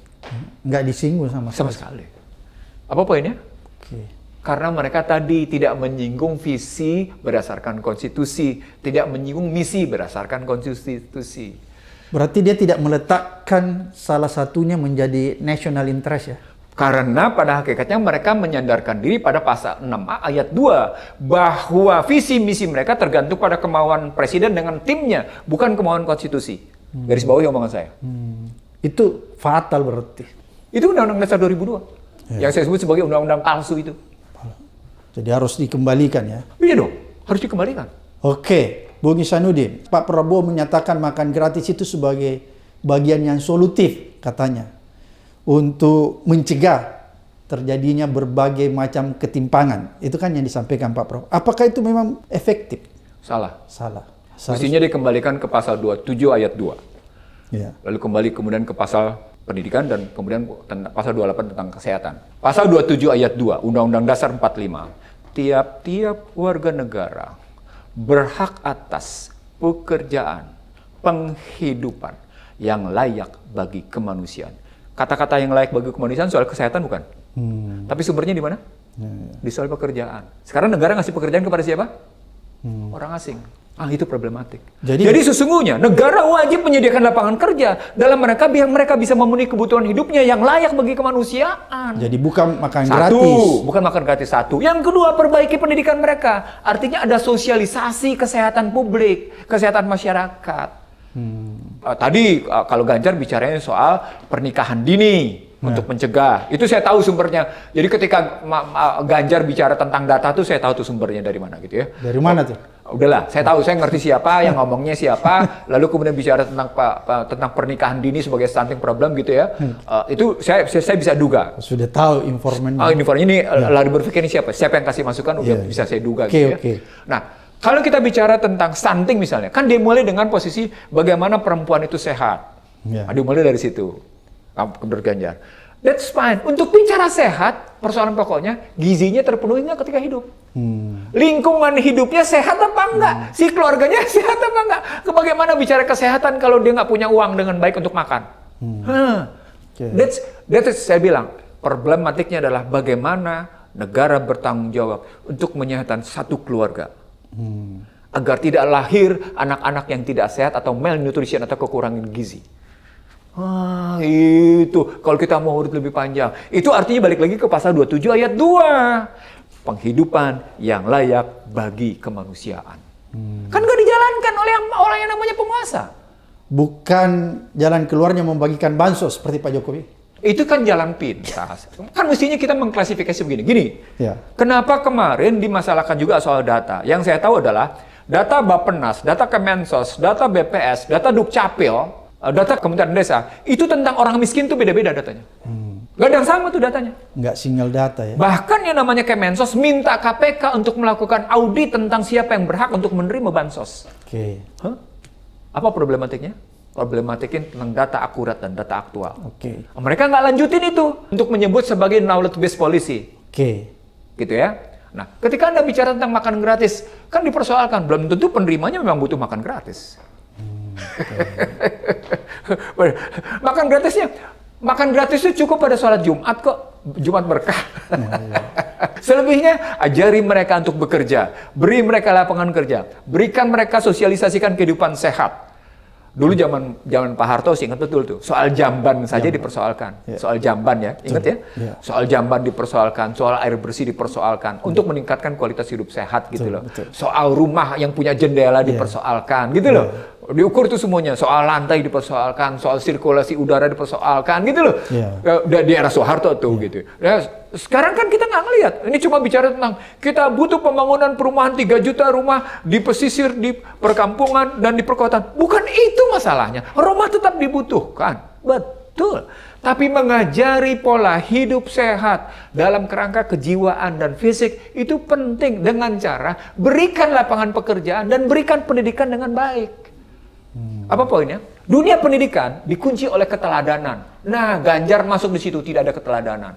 Nggak disinggung sama sekali. Apa poinnya? Karena mereka tadi tidak menyinggung visi berdasarkan konstitusi, tidak menyinggung misi berdasarkan konstitusi. Berarti dia tidak meletakkan salah satunya menjadi national interest ya? Karena pada hakikatnya mereka menyandarkan diri pada pasal 6A ayat 2 bahwa visi misi mereka tergantung pada kemauan presiden dengan timnya, bukan kemauan konstitusi. Garis bawahi omongan saya. Itu fatal berarti. Itu Undang-Undang Dasar 2002 yang saya sebut sebagai undang-undang palsu itu. Jadi harus dikembalikan ya? Iya dong, harus dikembalikan. Oke, Bung Ihsanuddin, Pak Prabowo menyatakan makan gratis itu sebagai bagian yang solutif katanya untuk mencegah terjadinya berbagai macam ketimpangan. Itu kan yang disampaikan Pak Prabowo. Apakah itu memang efektif? Salah. Salah. Mestinya dikembalikan ke pasal 27 ayat 2. Ya. Lalu kembali kemudian ke pasal pendidikan dan kemudian pasal 28 tentang kesehatan. Pasal 27 ayat 2 Undang-Undang Dasar 45. Tiap-tiap warga negara berhak atas pekerjaan, penghidupan yang layak bagi kemanusiaan. Kata-kata yang layak bagi kemanusiaan soal kesehatan bukan? Tapi sumbernya di mana? Di soal pekerjaan. Sekarang negara ngasih pekerjaan kepada siapa? Orang asing. Itu problematik. Jadi sesungguhnya negara wajib menyediakan lapangan kerja dalam mereka biar mereka bisa memenuhi kebutuhan hidupnya yang layak bagi kemanusiaan. Jadi bukan makan Satu, gratis. bukan makan gratis satu. Yang kedua, perbaiki pendidikan mereka. Artinya ada sosialisasi kesehatan publik, kesehatan masyarakat. Tadi kalau Ganjar bicaranya soal pernikahan dini untuk mencegah. Itu saya tahu sumbernya. Jadi ketika Ganjar bicara tentang data tuh saya tahu tuh sumbernya dari mana gitu ya. Dari mana tuh? Udahlah, saya tahu, saya ngerti siapa yang ngomongnya siapa, lalu kemudian bicara tentang pernikahan dini sebagai stunting problem gitu ya. Itu saya bisa duga. Sudah tahu informannya. Informannya ini lari berpikir ini siapa? Siapa yang kasih masukan udah bisa saya duga gitu ya. Nah, kalau kita bicara tentang stunting misalnya, kan dimulai dengan posisi bagaimana perempuan itu sehat. Dimulai dari situ. Menurut Ganjar. That's fine. Untuk bicara sehat, persoalan pokoknya gizinya terpenuhi nggak ketika hidup. Lingkungan hidupnya sehat apa enggak? Si keluarganya sehat apa enggak? Bagaimana bicara kesehatan kalau dia nggak punya uang dengan baik untuk makan? That's saya bilang, problematiknya adalah bagaimana negara bertanggung jawab untuk menyehatkan satu keluarga. Agar tidak lahir anak-anak yang tidak sehat atau malnutrition atau kekurangan gizi. Itu kalau kita mau urut lebih panjang, itu artinya balik lagi ke pasal 27 ayat 2. Penghidupan yang layak bagi kemanusiaan. Kan gak dijalankan oleh orang yang namanya penguasa. Bukan jalan keluarnya membagikan bansos seperti Pak Jokowi. Itu kan jalan pintas. Kan mestinya kita mengklasifikasi begini. Kenapa kemarin dimasalahkan juga soal data? Yang saya tahu adalah data Bappenas, data Kemensos, data BPS, data Dukcapil, data Kementerian Desa, itu tentang orang miskin tuh beda-beda datanya. Gak ada yang sama tuh datanya. Nggak single data ya. Bahkan yang namanya Kemensos minta KPK untuk melakukan audit tentang siapa yang berhak untuk menerima bansos. Apa problematiknya? Problematiknya tentang data akurat dan data aktual. Mereka nggak lanjutin itu untuk menyebut sebagai knowledge based policy. Gitu ya. Nah, ketika Anda bicara tentang makan gratis, kan dipersoalkan, belum tentu penerimanya memang butuh makan gratis. Makan gratis itu cukup pada sholat Jumat kok, Jumat berkah. Selebihnya ajari mereka untuk bekerja, beri mereka lapangan kerja, berikan mereka sosialisasikan kehidupan sehat. Dulu zaman Pak Harto sih ingat betul tuh, soal jamban saja dipersoalkan, soal jamban ya, ingat ya, soal jamban dipersoalkan, soal air bersih dipersoalkan untuk meningkatkan kualitas hidup sehat gitu loh. Soal rumah yang punya jendela dipersoalkan gitu loh. Diukur itu semuanya, soal lantai dipersoalkan, soal sirkulasi udara dipersoalkan gitu loh. Di era Soeharto tuh gitu. Nah, sekarang kan kita nggak ngelihat. Ini cuma bicara tentang kita butuh pembangunan perumahan 3 juta rumah di pesisir, di perkampungan dan di perkotaan. Bukan itu masalahnya. Rumah tetap dibutuhkan. Betul. Tapi mengajari pola hidup sehat dalam kerangka kejiwaan dan fisik itu penting dengan cara berikan lapangan pekerjaan dan berikan pendidikan dengan baik. Apa poinnya? Dunia pendidikan dikunci oleh keteladanan. Nah, Ganjar masuk di situ, tidak ada keteladanan.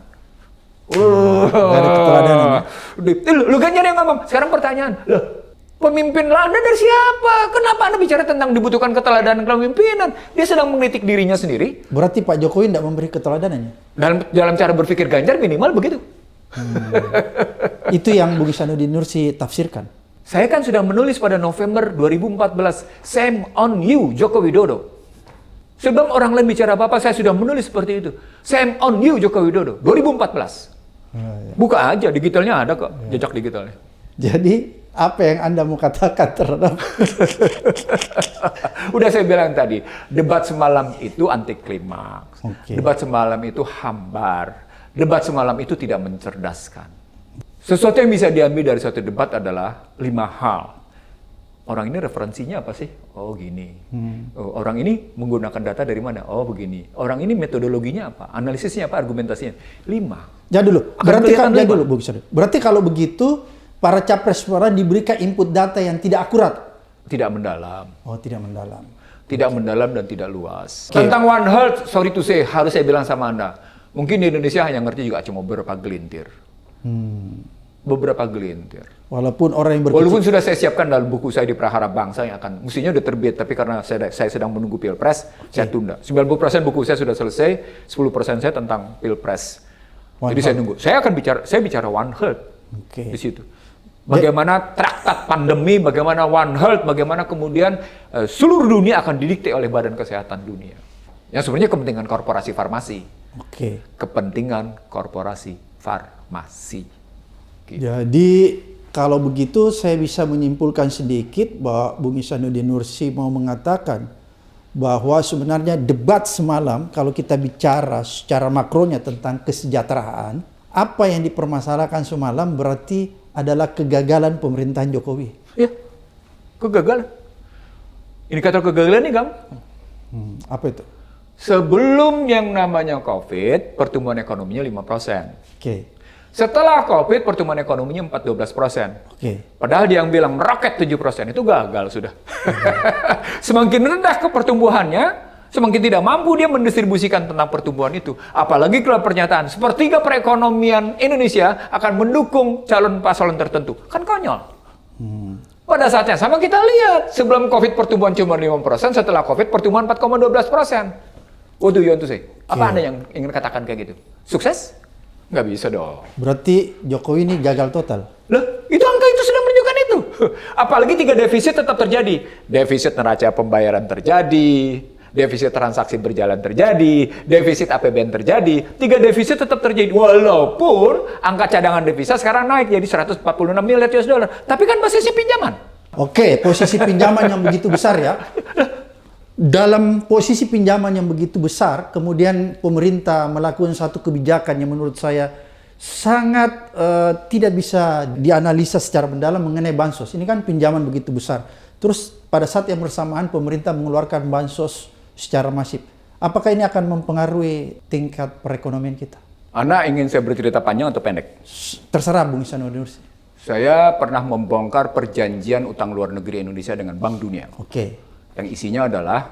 Nggak ada keteladanan. Lu Ganjar yang ngomong. Sekarang pertanyaan, pemimpin Anda dari siapa? Kenapa Anda bicara tentang dibutuhkan keteladanan kepemimpinan? Dia sedang mengkritik dirinya sendiri. Berarti Pak Jokowi tidak memberi keteladanannya? Dalam cara berpikir Ganjar minimal begitu. Itu yang Bung Ihsanuddin Nursi tafsirkan. Saya kan sudah menulis pada November 2014, Shame on you, Joko Widodo. Sebelum orang lain bicara apa-apa, saya sudah menulis seperti itu. Shame on you, Joko Widodo. 2014. Buka aja, digitalnya ada kok, jejak digitalnya. Jadi, apa yang Anda mau katakan terhadap... Udah saya bilang tadi, debat semalam itu anti klimaks. Oke. Debat semalam itu hambar. Debat semalam itu tidak mencerdaskan. Sesuatu yang bisa diambil dari suatu debat adalah 5 hal. Orang ini referensinya apa sih? Oh gini. Oh, orang ini menggunakan data dari mana? Oh begini. Orang ini metodologinya apa? Analisisnya apa? Argumentasinya? 5. Jangan dulu. Akan Berarti kalau begitu, para capres diberikan input data yang tidak akurat. Tidak mendalam. Oh, tidak mendalam. Tidak mendalam dan tidak luas. Tentang One Health, sorry to say, harus saya bilang sama Anda. Mungkin di Indonesia hanya ngerti juga cuma beberapa gelintir. Beberapa gelintir. Walaupun orang yang Walaupun sudah saya siapkan dalam buku saya di Prahara Bangsa yang akan, mestinya udah terbit, tapi karena saya sedang menunggu Pilpres, saya tunda. 90% buku saya sudah selesai, 10% saya tentang Pilpres. Jadi saya nunggu. Saya bicara One Health di situ. Bagaimana traktat pandemi, bagaimana One Health, bagaimana kemudian seluruh dunia akan didikte oleh Badan Kesehatan Dunia. Yang sebenarnya kepentingan korporasi farmasi. Kepentingan korporasi farmasi. Gitu. Jadi kalau begitu saya bisa menyimpulkan sedikit bahwa Bung Ihsanuddin Nursi mau mengatakan bahwa sebenarnya debat semalam kalau kita bicara secara makronya tentang kesejahteraan, apa yang dipermasalahkan semalam berarti adalah kegagalan pemerintahan Jokowi. Ya, kegagalan. Indikator kegagalan ini gampang. Apa itu? Sebelum yang namanya COVID, pertumbuhan ekonominya 5%. Oke. Setelah COVID, pertumbuhan ekonominya 4-12%. Oke. Padahal dia yang bilang meroket 7%, itu gagal sudah. Semakin rendah ke pertumbuhannya, semakin tidak mampu dia mendistribusikan tentang pertumbuhan itu. Apalagi kalau pernyataan, sepertiga perekonomian Indonesia akan mendukung calon paslon tertentu. Kan konyol. Pada saatnya sama kita lihat, sebelum COVID pertumbuhan cuma 5%, setelah COVID pertumbuhan 4,12%. What do you want to say? Apa Anda yang ingin katakan kayak gitu? Sukses? Nggak bisa dong. Berarti Jokowi ini gagal total. Loh, itu angka itu sudah menunjukkan itu. Apalagi 3 defisit tetap terjadi. Defisit neraca pembayaran terjadi, defisit transaksi berjalan terjadi, defisit APBN terjadi. 3 defisit tetap terjadi. Walaupun angka cadangan devisa sekarang naik jadi 146 miliar US dollar. Tapi kan basisnya pinjaman. Oke, posisi pinjaman yang begitu besar ya. Dalam posisi pinjaman yang begitu besar, kemudian pemerintah melakukan satu kebijakan yang menurut saya sangat tidak bisa dianalisa secara mendalam mengenai bansos. Ini kan pinjaman begitu besar. Terus pada saat yang bersamaan pemerintah mengeluarkan bansos secara masif. Apakah ini akan mempengaruhi tingkat perekonomian kita? Anda ingin saya bercerita panjang atau pendek? Terserah Bung Ihsanuddin Nursi. Saya pernah membongkar perjanjian utang luar negeri Indonesia dengan Bank Dunia. Oke. Yang isinya adalah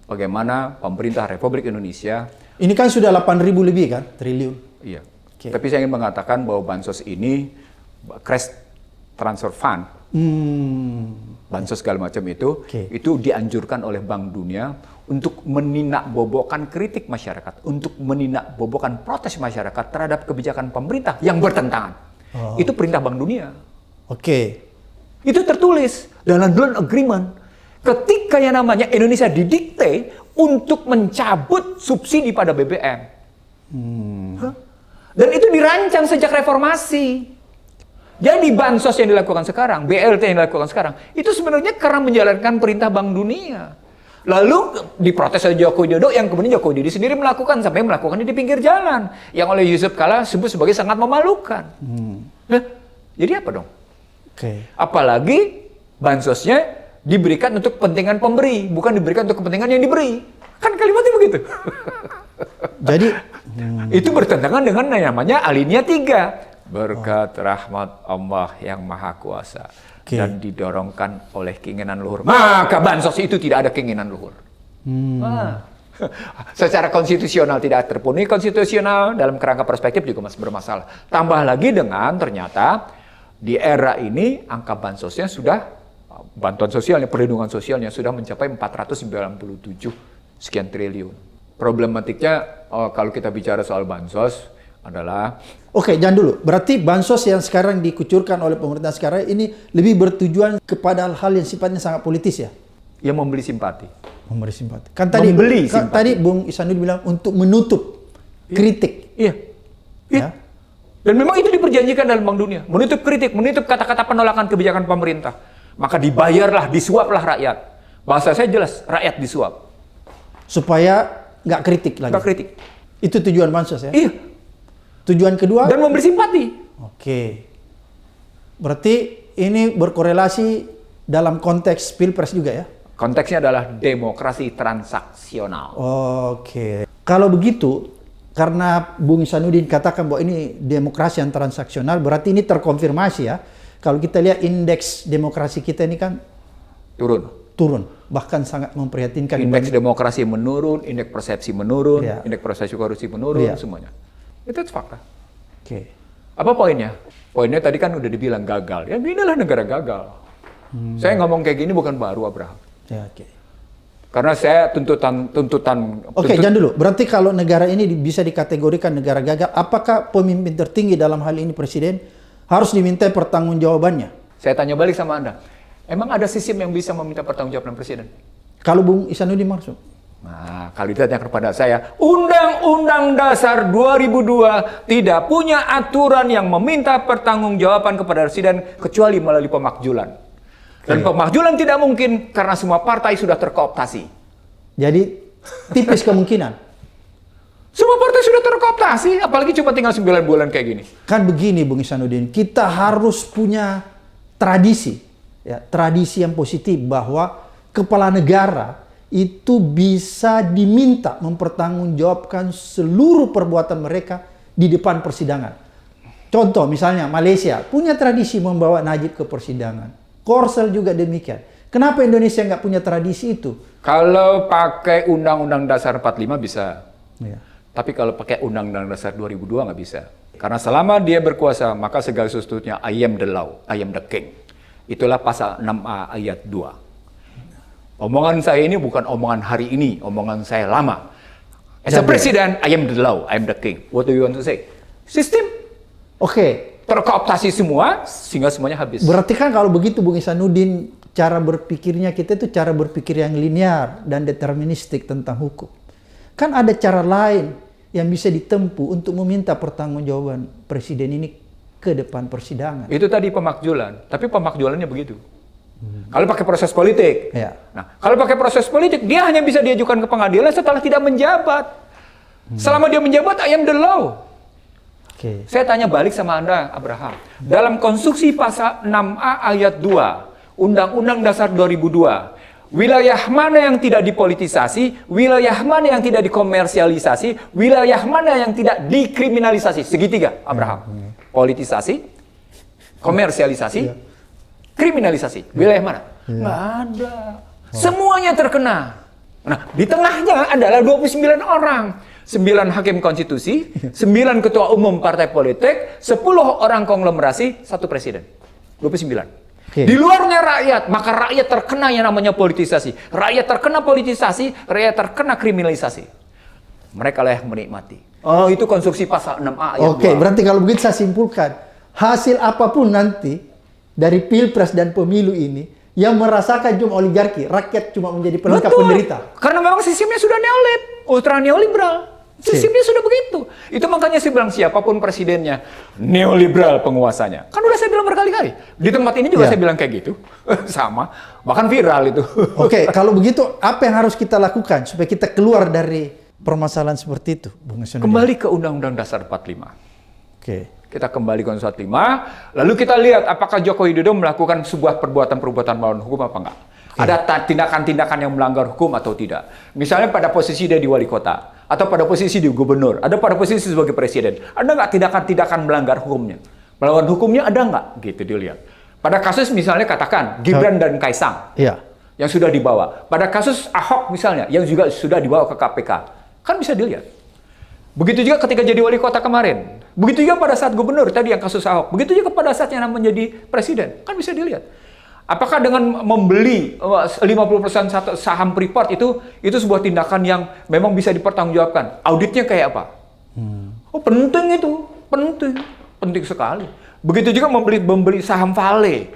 bagaimana pemerintah Republik Indonesia. Ini kan sudah 8.000 lebih kan, triliun. Iya. Tapi saya ingin mengatakan bahwa bansos ini, cash transfer fund, bansos segala macam itu dianjurkan oleh Bank Dunia untuk meninakbobokkan kritik masyarakat, untuk meninakbobokkan protes masyarakat terhadap kebijakan pemerintah yang bertentangan. Itu perintah Bank Dunia. Itu tertulis dalam loan agreement. Ketika yang namanya Indonesia didikte untuk mencabut subsidi pada BBM. Dan itu dirancang sejak reformasi. Jadi bansos yang dilakukan sekarang, BLT yang dilakukan sekarang, itu sebenarnya karena menjalankan perintah Bank Dunia. Lalu diprotes oleh Joko Widodo, yang kemudian Joko Widodo sendiri melakukan, sampai melakukannya di pinggir jalan. Yang oleh Yusuf Kala sebut sebagai sangat memalukan. Jadi apa dong? Apalagi bansosnya diberikan untuk kepentingan pemberi, bukan diberikan untuk kepentingan yang diberi. Kan kalimatnya begitu. Jadi itu bertentangan dengan yang namanya alinea 3. Berkat rahmat Allah yang Maha Kuasa dan didorongkan oleh keinginan luhur. Maka bansos itu tidak ada keinginan luhur. Secara konstitusional tidak terpenuhi konstitusional, dalam kerangka perspektif juga masih bermasalah. Tambah lagi dengan ternyata di era ini angka bansosnya sudah, bantuan sosialnya, perlindungan sosialnya sudah mencapai 497 sekian triliun. Problematiknya kalau kita bicara soal bansos adalah... Oke, jangan dulu. Berarti bansos yang sekarang dikucurkan oleh pemerintah sekarang ini lebih bertujuan kepada hal-hal yang sifatnya sangat politis ya? yang membeli simpati. Memberi simpati. Kan tadi Membeli kan simpati. tadi Bung Ihsanuddin bilang untuk menutup kritik. Iya. Ya. Dan memang itu diperjanjikan dalam Bank Dunia. Menutup kritik, menutup kata-kata penolakan kebijakan pemerintah. Maka dibayarlah, disuaplah rakyat. Bahasa saya jelas, rakyat disuap. Supaya nggak kritik lagi. Nggak kritik. Itu tujuan bansos ya. Iya. Tujuan kedua. Dan memberi simpati. Oke. Berarti ini berkorelasi dalam konteks Pilpres juga ya? Konteksnya adalah demokrasi transaksional. Oke. Kalau begitu, karena Bung Ihsanuddin katakan bahwa ini demokrasi yang transaksional, berarti ini terkonfirmasi ya. Kalau kita lihat indeks demokrasi kita ini kan turun, bahkan sangat memprihatinkan. Indeks demokrasi menurun, indeks persepsi menurun, Iya. indeks persepsi korupsi menurun, Iya. semuanya. Itu fakta. Oke. Apa poinnya? Poinnya tadi kan udah dibilang gagal. Ya inilah negara gagal. Saya ngomong kayak gini bukan baru, Abraham. Ya, oke. Karena saya Oke, jangan dulu. Berarti kalau negara ini bisa dikategorikan negara gagal, apakah pemimpin tertinggi dalam hal ini presiden harus diminta pertanggungjawabannya? Saya tanya balik sama Anda. Emang ada sistem yang bisa meminta pertanggungjawaban presiden? Kalau Bung Ihsanuddin masuk. Nah, kalau ditanya kepada saya, Undang-Undang Dasar 2002 tidak punya aturan yang meminta pertanggungjawaban kepada presiden kecuali melalui pemakjulan. Dan pemakjulan tidak mungkin karena semua partai sudah terkooptasi. Jadi tipis kemungkinan. Semua partai sudah terkooptasi, apalagi cuma tinggal 9 bulan kayak gini. Kan begini Bung Ihsanuddin, kita harus punya tradisi, ya, tradisi yang positif bahwa kepala negara itu bisa diminta mempertanggungjawabkan seluruh perbuatan mereka di depan persidangan. Contoh misalnya Malaysia punya tradisi membawa Najib ke persidangan. Korsel juga demikian. Kenapa Indonesia nggak punya tradisi itu? Kalau pakai Undang-Undang Dasar 45 bisa. Ya. Tapi kalau pakai Undang-Undang Dasar 2002 nggak bisa. Karena selama dia berkuasa, maka segala sesuatunya I am the law, I am the king. Itulah pasal 6A ayat 2. Omongan saya ini bukan omongan hari ini, omongan saya lama. As a president, I am the law, I am the king. What do you want to say? Sistem Oke. terkooptasi semua, sehingga semuanya habis. Berarti kan kalau begitu Bung Ihsanuddin, cara berpikirnya kita itu cara berpikir yang linear dan deterministik tentang hukum. Kan ada cara lain yang bisa ditempuh untuk meminta pertanggungjawaban presiden ini ke depan persidangan. Itu tadi pemakjulan, tapi pemakjulannya begitu. Kalau pakai proses politik, Ya. nah kalau pakai proses politik, dia hanya bisa diajukan ke pengadilan setelah tidak menjabat. Selama dia menjabat, I am the law. Oke. Saya tanya balik sama Anda, Abraham. Dalam konstruksi pasal 6A ayat 2, Undang-Undang Dasar 2002, wilayah mana yang tidak dipolitisasi, wilayah mana yang tidak dikomersialisasi, wilayah mana yang tidak dikriminalisasi. Segitiga, Abraham. Politisasi, komersialisasi, kriminalisasi. Wilayah mana? Nggak ada. Semuanya terkena. Nah, di tengahnya adalah 29 orang. 9 hakim konstitusi, 9 ketua umum partai politik, 10 orang konglomerasi, 1 presiden. 29. Oke. Di luarnya rakyat, maka rakyat terkena yang namanya politisasi. Rakyat terkena politisasi, rakyat terkena kriminalisasi. Mereka lah yang menikmati. Oh, itu konstruksi pasal 6A ayat Oke, 2. berarti kalau begitu saya simpulkan, hasil apapun nanti dari Pilpres dan pemilu ini, yang merasakan cuma oligarki, rakyat cuma menjadi pelengkap Betul. penderita. Karena memang sistemnya sudah ultra neoliberal. Sistemnya sudah begitu. Itu makanya saya bilang siapapun presidennya, neoliberal penguasanya. Kan udah saya bilang berkali-kali. Di tempat ini juga Ya. saya bilang kayak gitu. Sama. Bahkan viral itu. Oke, kalau begitu apa yang harus kita lakukan supaya kita keluar dari permasalahan seperti itu, Bung Ihsanuddin? Kembali ke Undang-Undang Dasar 45. Oke. Kita kembali ke Undang-Undang 45, lalu kita lihat apakah Joko Widodo melakukan sebuah perbuatan-perbuatan melawan hukum apa enggak. Ada tindakan-tindakan yang melanggar hukum atau tidak. Misalnya pada posisi dia di wali kota, atau pada posisi di gubernur, ada pada posisi sebagai presiden. Ada nggak tindakan-tindakan melanggar hukumnya? Melawan hukumnya ada nggak? Gitu dilihat. Pada kasus misalnya katakan Gibran dan Kaisang, Iya. yang sudah dibawa. Pada kasus Ahok misalnya, yang juga sudah dibawa ke KPK. Kan bisa dilihat. Begitu juga ketika jadi wali kota kemarin. Begitu juga pada saat gubernur, tadi yang kasus Ahok. Begitu juga pada saat yang menjadi presiden. Kan bisa dilihat. Apakah dengan membeli 50% saham Freeport itu sebuah tindakan yang memang bisa dipertanggungjawabkan? Auditnya kayak apa? Oh, penting itu. Penting sekali. Begitu juga membeli saham Vale.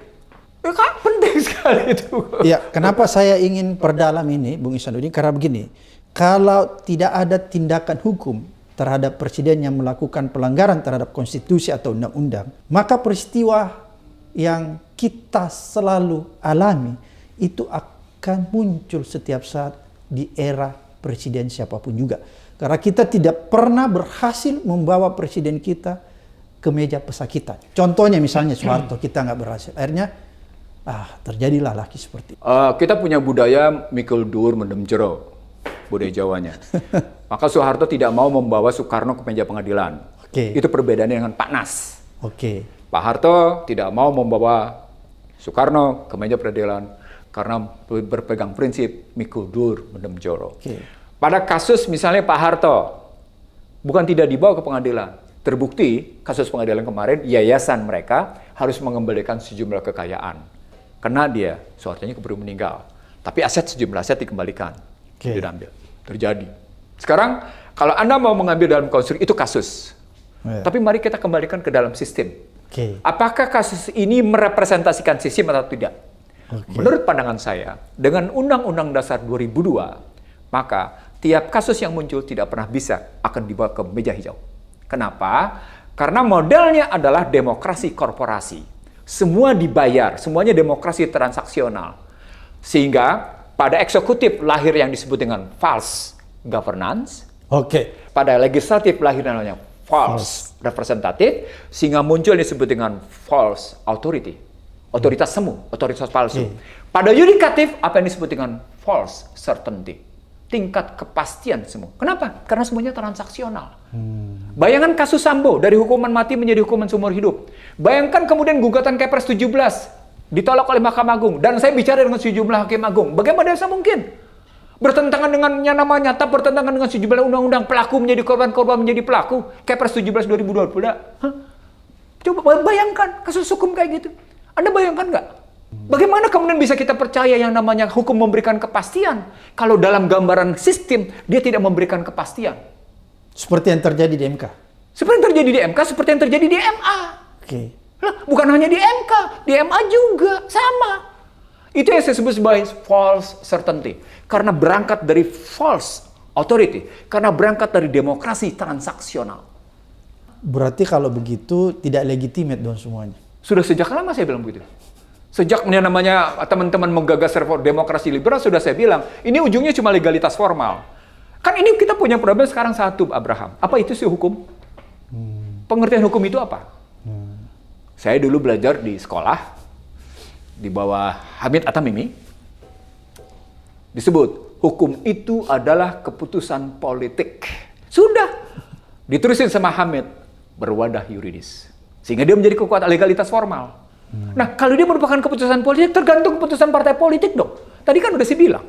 Kak, penting sekali itu. Ya, kenapa saya ingin perdalam ini, Bung Ihsanuddin? Karena begini, kalau tidak ada tindakan hukum terhadap presiden yang melakukan pelanggaran terhadap konstitusi atau undang-undang, maka peristiwa yang kita selalu alami itu akan muncul setiap saat di era presiden siapapun juga. Karena kita tidak pernah berhasil membawa presiden kita ke meja pesakitan. Contohnya misalnya Soeharto, kita nggak berhasil. Akhirnya terjadilah lagi seperti itu. Kita punya budaya mikul dur mendem jero, budaya Jawanya. Maka Soeharto tidak mau membawa Soekarno ke meja pengadilan. Itu perbedaannya dengan Pak Nas. Pak Harto tidak mau membawa Soekarno ke meja pengadilan karena berpegang prinsip mikul dur mendem jero. Pada kasus misalnya Pak Harto bukan tidak dibawa ke pengadilan. Terbukti kasus pengadilan kemarin, yayasan mereka harus mengembalikan sejumlah kekayaan. Karena dia, Soehartonya keburu meninggal. Tapi sejumlah aset dikembalikan. Diambil. Terjadi. Sekarang, kalau Anda mau mengambil dalam konstruksi, itu kasus. Tapi mari kita kembalikan ke dalam sistem. Apakah kasus ini merepresentasikan sistem atau tidak? Menurut pandangan saya, dengan Undang-Undang Dasar 2002, maka tiap kasus yang muncul tidak pernah bisa akan dibawa ke meja hijau. Kenapa? Karena modelnya adalah demokrasi korporasi. Semua dibayar, semuanya demokrasi transaksional. Sehingga pada eksekutif lahir yang disebut dengan false governance. Pada legislatif lahir namanya false representative. Sehingga muncul yang disebut dengan false authority. Otoritas semu, otoritas palsu. Pada yudikatif, apa yang disebut dengan false certainty. Tingkat kepastian semua. Kenapa? Karena semuanya transaksional. Bayangkan kasus Sambo, dari hukuman mati menjadi hukuman seumur hidup. Bayangkan kemudian gugatan Kepres 17 ditolak oleh Mahkamah Agung. Dan saya bicara dengan sejumlah hakim agung. Bagaimana bisa mungkin? Bertentangan dengan yang namanya nyata, bertentangan dengan sejumlah undang-undang, pelaku menjadi korban, korban menjadi pelaku. Kepres 17 2020. Coba bayangkan kasus hukum kayak gitu. Anda bayangkan nggak? Bagaimana kemudian bisa kita percaya yang namanya hukum memberikan kepastian kalau dalam gambaran sistem dia tidak memberikan kepastian? Seperti yang terjadi di MK. Seperti yang terjadi di MK, seperti yang terjadi di MA. Lah, bukan hanya di MK, di MA juga sama. Itu yang saya sebut sebagai false certainty. Karena berangkat dari false authority, karena berangkat dari demokrasi transaksional. Berarti kalau begitu tidak legitimate dong semuanya. Sudah sejak lama saya bilang begitu. Sejak namanya teman-teman menggagas reform demokrasi liberal, sudah saya bilang, ini ujungnya cuma legalitas formal. Kan ini kita punya problem sekarang satu, Abraham. Apa itu sih hukum? Pengertian hukum itu apa? Saya dulu belajar di sekolah, di bawah Hamid Atamimi, disebut, hukum itu adalah keputusan politik. Sudah. Diterusin sama Hamid, berwadah yuridis. Sehingga dia menjadi kekuatan legalitas formal. Nah, kalau dia merupakan keputusan politik, tergantung keputusan partai politik dong. Tadi kan udah saya bilang.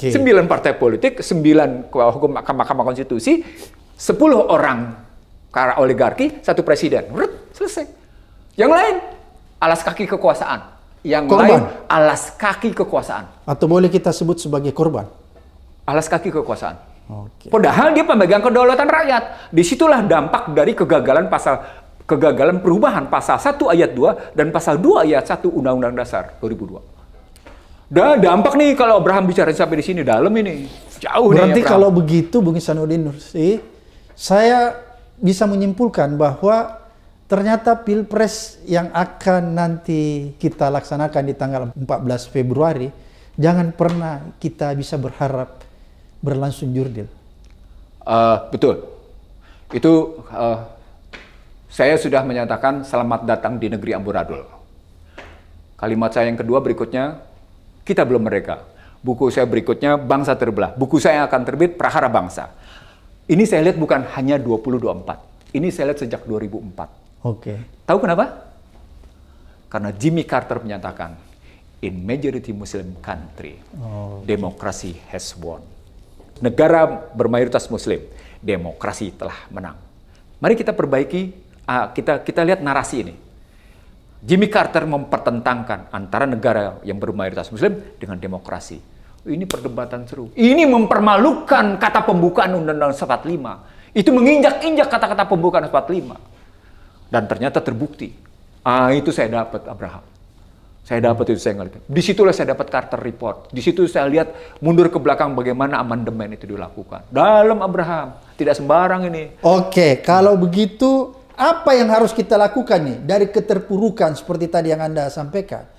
9 partai politik, 9 hukum Mahkamah Konstitusi, 10 orang oligarki, 1 presiden. Selesai. Yang lain, alas kaki kekuasaan. Yang lain, alas kaki kekuasaan. Atau boleh kita sebut sebagai korban? Alas kaki kekuasaan. Padahal dia pemegang kedaulatan rakyat. Disitulah dampak dari kegagalan perubahan pasal 1 ayat 2 dan pasal 2 ayat 1 Undang-Undang Dasar 2002. Dan dampak nih kalau Abraham bicara sampai di sini dalam ini. Jauh nih. Berarti kalau begitu Bung Ihsanuddin Nursi, saya bisa menyimpulkan bahwa ternyata Pilpres yang akan nanti kita laksanakan di tanggal 14 Februari, jangan pernah kita bisa berharap berlangsung jurdil. Betul. Itu saya sudah menyatakan selamat datang di negeri amburadul. Kalimat saya yang kedua berikutnya, kita belum merdeka. Buku saya berikutnya, Bangsa Terbelah. Buku saya yang akan terbit, Prahara Bangsa. Ini saya lihat bukan hanya 2024. Ini saya lihat sejak 2004. Tahu kenapa? Karena Jimmy Carter menyatakan, in majority Muslim country, demokrasi has won. Negara bermayoritas Muslim, demokrasi telah menang. Mari kita perbaiki, kita lihat narasi ini. Jimmy Carter mempertentangkan antara negara yang bermayoritas Muslim dengan demokrasi. Ini perdebatan seru. Ini mempermalukan kata pembukaan Undang-Undang 45. Itu menginjak-injak kata-kata pembukaan 45. Dan ternyata terbukti. Itu saya dapat, Abraham. Saya dapat itu, saya ngeliat. Disitulah saya dapat Carter Report. Di situ saya lihat mundur ke belakang bagaimana amandemen itu dilakukan. Dalam Abraham, tidak sembarang ini. Oke, kalau begitu apa yang harus kita lakukan nih dari keterpurukan seperti tadi yang Anda sampaikan?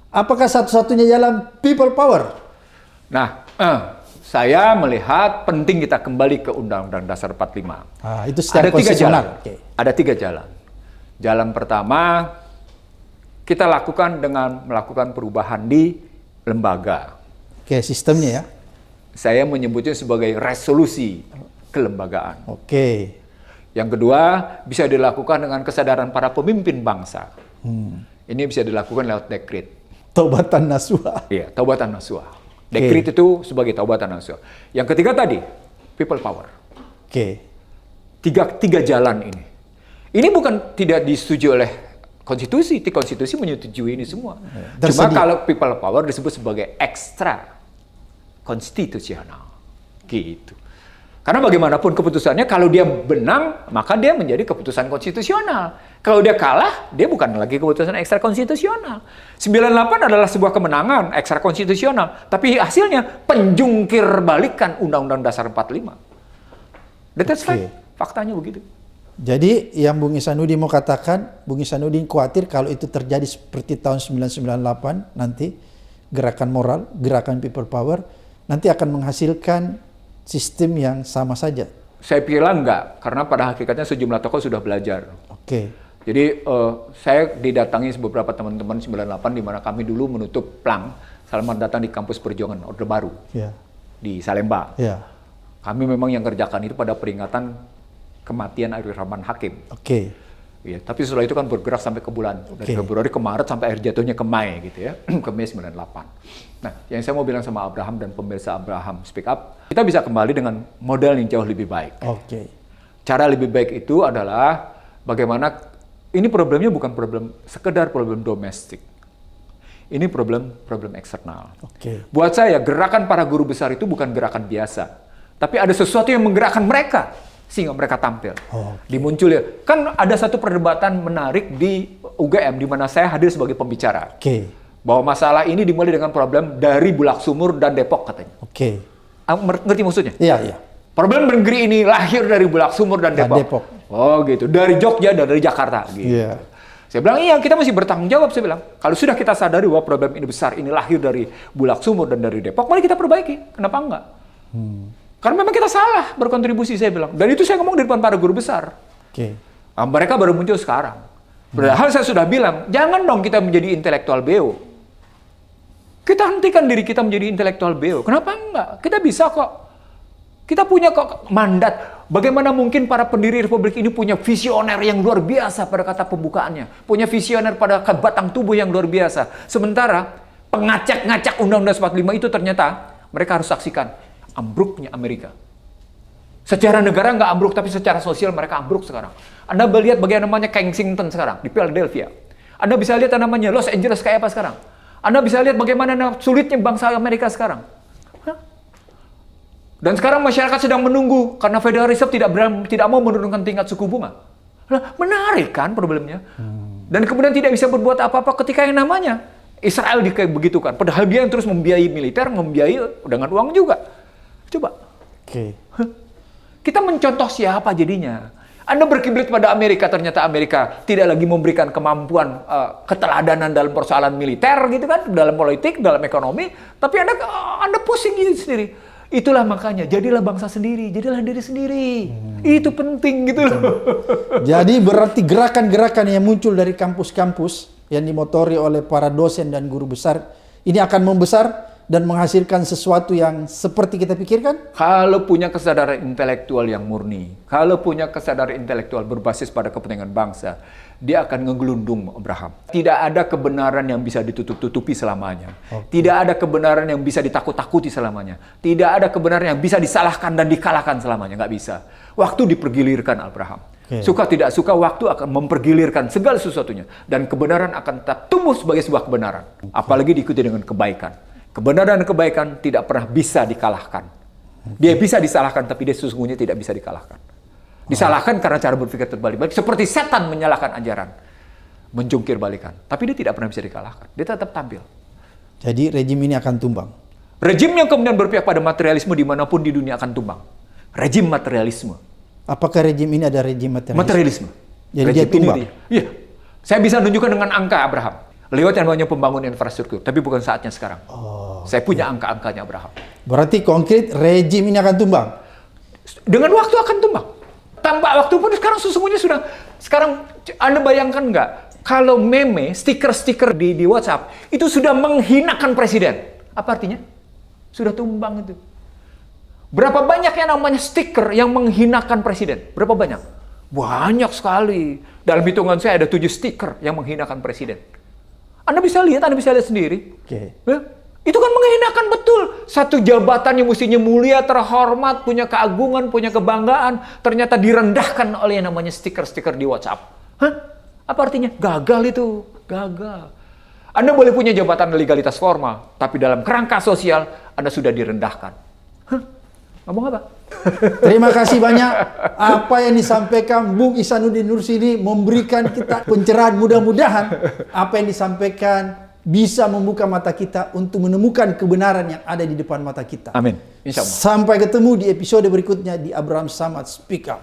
Apakah satu-satunya jalan people power? Nah, saya melihat penting kita kembali ke Undang-Undang Dasar 45. Itu secara Ada 3 jalan. Oke. Ada 3 jalan. Jalan pertama, kita lakukan dengan melakukan perubahan di lembaga. Oke, sistemnya ya. Saya menyebutnya sebagai resolusi kelembagaan. Oke. Yang kedua, bisa dilakukan dengan kesadaran para pemimpin bangsa. Ini bisa dilakukan lewat dekret. Taubatan nasuha. Iya, taubatan nasuha. Dekret itu sebagai taubatan nasuha. Yang ketiga tadi, people power. Oke. Tiga jalan ini. Ini bukan tidak disetujui oleh konstitusi. Konstitusi menyetujui ini semua. Cuma kalau people power disebut sebagai ekstra konstitusional. Gitu. Karena bagaimanapun keputusannya, kalau dia benang, maka dia menjadi keputusan konstitusional. Kalau dia kalah, dia bukan lagi keputusan ekstra konstitusional. 98 adalah sebuah kemenangan ekstra konstitusional. Tapi hasilnya penjungkir balikan Undang-Undang Dasar 45. That's fact. Faktanya begitu. Jadi yang Bung Ihsanuddin mau katakan, Bung Ihsanuddin khawatir kalau itu terjadi seperti tahun 1998 nanti, gerakan moral, gerakan people power, nanti akan menghasilkan sistem yang sama saja. Saya bilang enggak, karena pada hakikatnya sejumlah tokoh sudah belajar. Oke. Jadi saya didatangi beberapa teman-teman 98 di mana kami dulu menutup plang. Selamat datang di kampus Perjuangan Orde Baru di Salemba. Kami memang yang kerjakan itu pada peringatan kematian Arief Rahman Hakim. Ya, tapi setelah itu kan bergerak sampai ke bulan. Dari Februari ke Maret sampai akhir jatuhnya ke Mei gitu ya. Ke Mei 98. Nah, yang saya mau bilang sama Abraham dan pemirsa Abraham Speak Up, kita bisa kembali dengan model yang jauh lebih baik. Cara lebih baik itu adalah bagaimana ini problemnya bukan sekedar problem domestik. Ini problem eksternal. Buat saya, gerakan para guru besar itu bukan gerakan biasa. Tapi ada sesuatu yang menggerakkan mereka sehingga mereka tampil. Dimuncul ya. Kan ada satu perdebatan menarik di UGM di mana saya hadir sebagai pembicara. Bahwa masalah ini dimulai dengan problem dari Bulak Sumur dan Depok katanya. Ngerti maksudnya? Iya. Problem negeri ini lahir dari Bulak Sumur dan Depok. Oh gitu. Dari Jogja dan dari Jakarta gitu. Saya bilang, iya kita mesti bertanggung jawab. Saya bilang, kalau sudah kita sadari bahwa problem ini besar, ini lahir dari Bulak Sumur dan dari Depok, mari kita perbaiki. Kenapa enggak? Karena memang kita salah berkontribusi, saya bilang. Dan itu saya ngomong di depan para guru besar. Mereka baru muncul sekarang. Padahal saya sudah bilang, jangan dong kita menjadi intelektual beo. Kita hentikan diri kita menjadi intelektual beo. Kenapa enggak? Kita bisa kok. Kita punya kok mandat. Bagaimana mungkin para pendiri Republik ini punya visioner yang luar biasa pada kata pembukaannya. Punya visioner pada batang tubuh yang luar biasa. Sementara pengacak-ngacak Undang-Undang 45 itu ternyata mereka harus saksikan ambruknya Amerika. Secara negara nggak ambruk, tapi secara sosial mereka ambruk sekarang. Anda melihat bagaimana namanya Kensington sekarang, di Philadelphia. Anda bisa lihat namanya Los Angeles kayak apa sekarang. Anda bisa lihat bagaimana sulitnya bangsa Amerika sekarang. Dan sekarang masyarakat sedang menunggu karena Federal Reserve tidak mau menurunkan tingkat suku bunga. Nah, menarik kan problemnya. Dan kemudian tidak bisa berbuat apa-apa ketika yang namanya Israel begitukan. Padahal dia yang terus membiayai militer, membiayai dengan uang juga. Coba. Kita mencontoh siapa jadinya? Anda berkiblat pada Amerika, ternyata Amerika tidak lagi memberikan kemampuan keteladanan dalam persoalan militer gitu kan, dalam politik, dalam ekonomi, tapi Anda pusing gitu sendiri. Itulah makanya, jadilah bangsa sendiri, jadilah diri sendiri. Itu penting gitu loh. Jadi berarti gerakan-gerakan yang muncul dari kampus-kampus yang dimotori oleh para dosen dan guru besar, ini akan membesar dan menghasilkan sesuatu yang seperti kita pikirkan? Kalau punya kesadaran intelektual yang murni, kalau punya kesadaran intelektual berbasis pada kepentingan bangsa, dia akan ngegelundung Abraham. Tidak ada kebenaran yang bisa ditutup-tutupi selamanya. Tidak ada kebenaran yang bisa ditakut-takuti selamanya. Tidak ada kebenaran yang bisa disalahkan dan dikalahkan selamanya. Nggak bisa. Waktu dipergilirkan Abraham. Suka tidak suka, waktu akan mempergilirkan segala sesuatunya. Dan kebenaran akan tetap tumbuh sebagai sebuah kebenaran. Apalagi diikuti dengan kebaikan. Kebenaran dan kebaikan tidak pernah bisa dikalahkan. Dia bisa disalahkan, tapi dia sesungguhnya tidak bisa dikalahkan. Disalahkan karena cara berpikir terbalik-balik. Seperti setan menyalahkan ajaran. menjungkir balikan. Tapi dia tidak pernah bisa dikalahkan. Dia tetap tampil. Jadi rejim ini akan tumbang. Rejim yang kemudian berpihak pada materialisme dimanapun di dunia akan tumbang. Rejim materialisme. Apakah rejim ini ada rejim materialisme? Materialisme. Jadi Rejim dia ini tumbang. Iya. Saya bisa tunjukkan dengan angka Abraham. Lewat yang namanya pembangunan infrastruktur. Tapi bukan saatnya sekarang. Saya punya angka-angkanya Abraham. Berarti konkret rejim ini akan tumbang. Dengan waktu akan tumbang. Tambah waktu pun sekarang sesungguhnya sudah. Sekarang Anda bayangkan nggak? Kalau meme, stiker-stiker di WhatsApp, itu sudah menghinakan presiden. Apa artinya? Sudah tumbang itu. Berapa banyak yang namanya stiker yang menghinakan presiden? Berapa banyak? Banyak sekali. Dalam hitungan saya ada 7 stiker yang menghinakan presiden. Anda bisa lihat sendiri. Oke. Ya, itu kan menghinakan betul. Satu jabatan yang mestinya mulia, terhormat, punya keagungan, punya kebanggaan, ternyata direndahkan oleh yang namanya stiker-stiker di WhatsApp. Hah? Apa artinya? Gagal itu. Gagal. Anda boleh punya jabatan legalitas formal, tapi dalam kerangka sosial, Anda sudah direndahkan. Hah? Ngomong apa? Terima kasih banyak. Apa yang disampaikan Bung Ihsanuddin Nursi ini memberikan kita pencerahan. Mudah-mudahan apa yang disampaikan bisa membuka mata kita untuk menemukan kebenaran yang ada di depan mata kita. Amin. Insya Allah. Sampai ketemu di episode berikutnya di Abraham Samad Speak Up.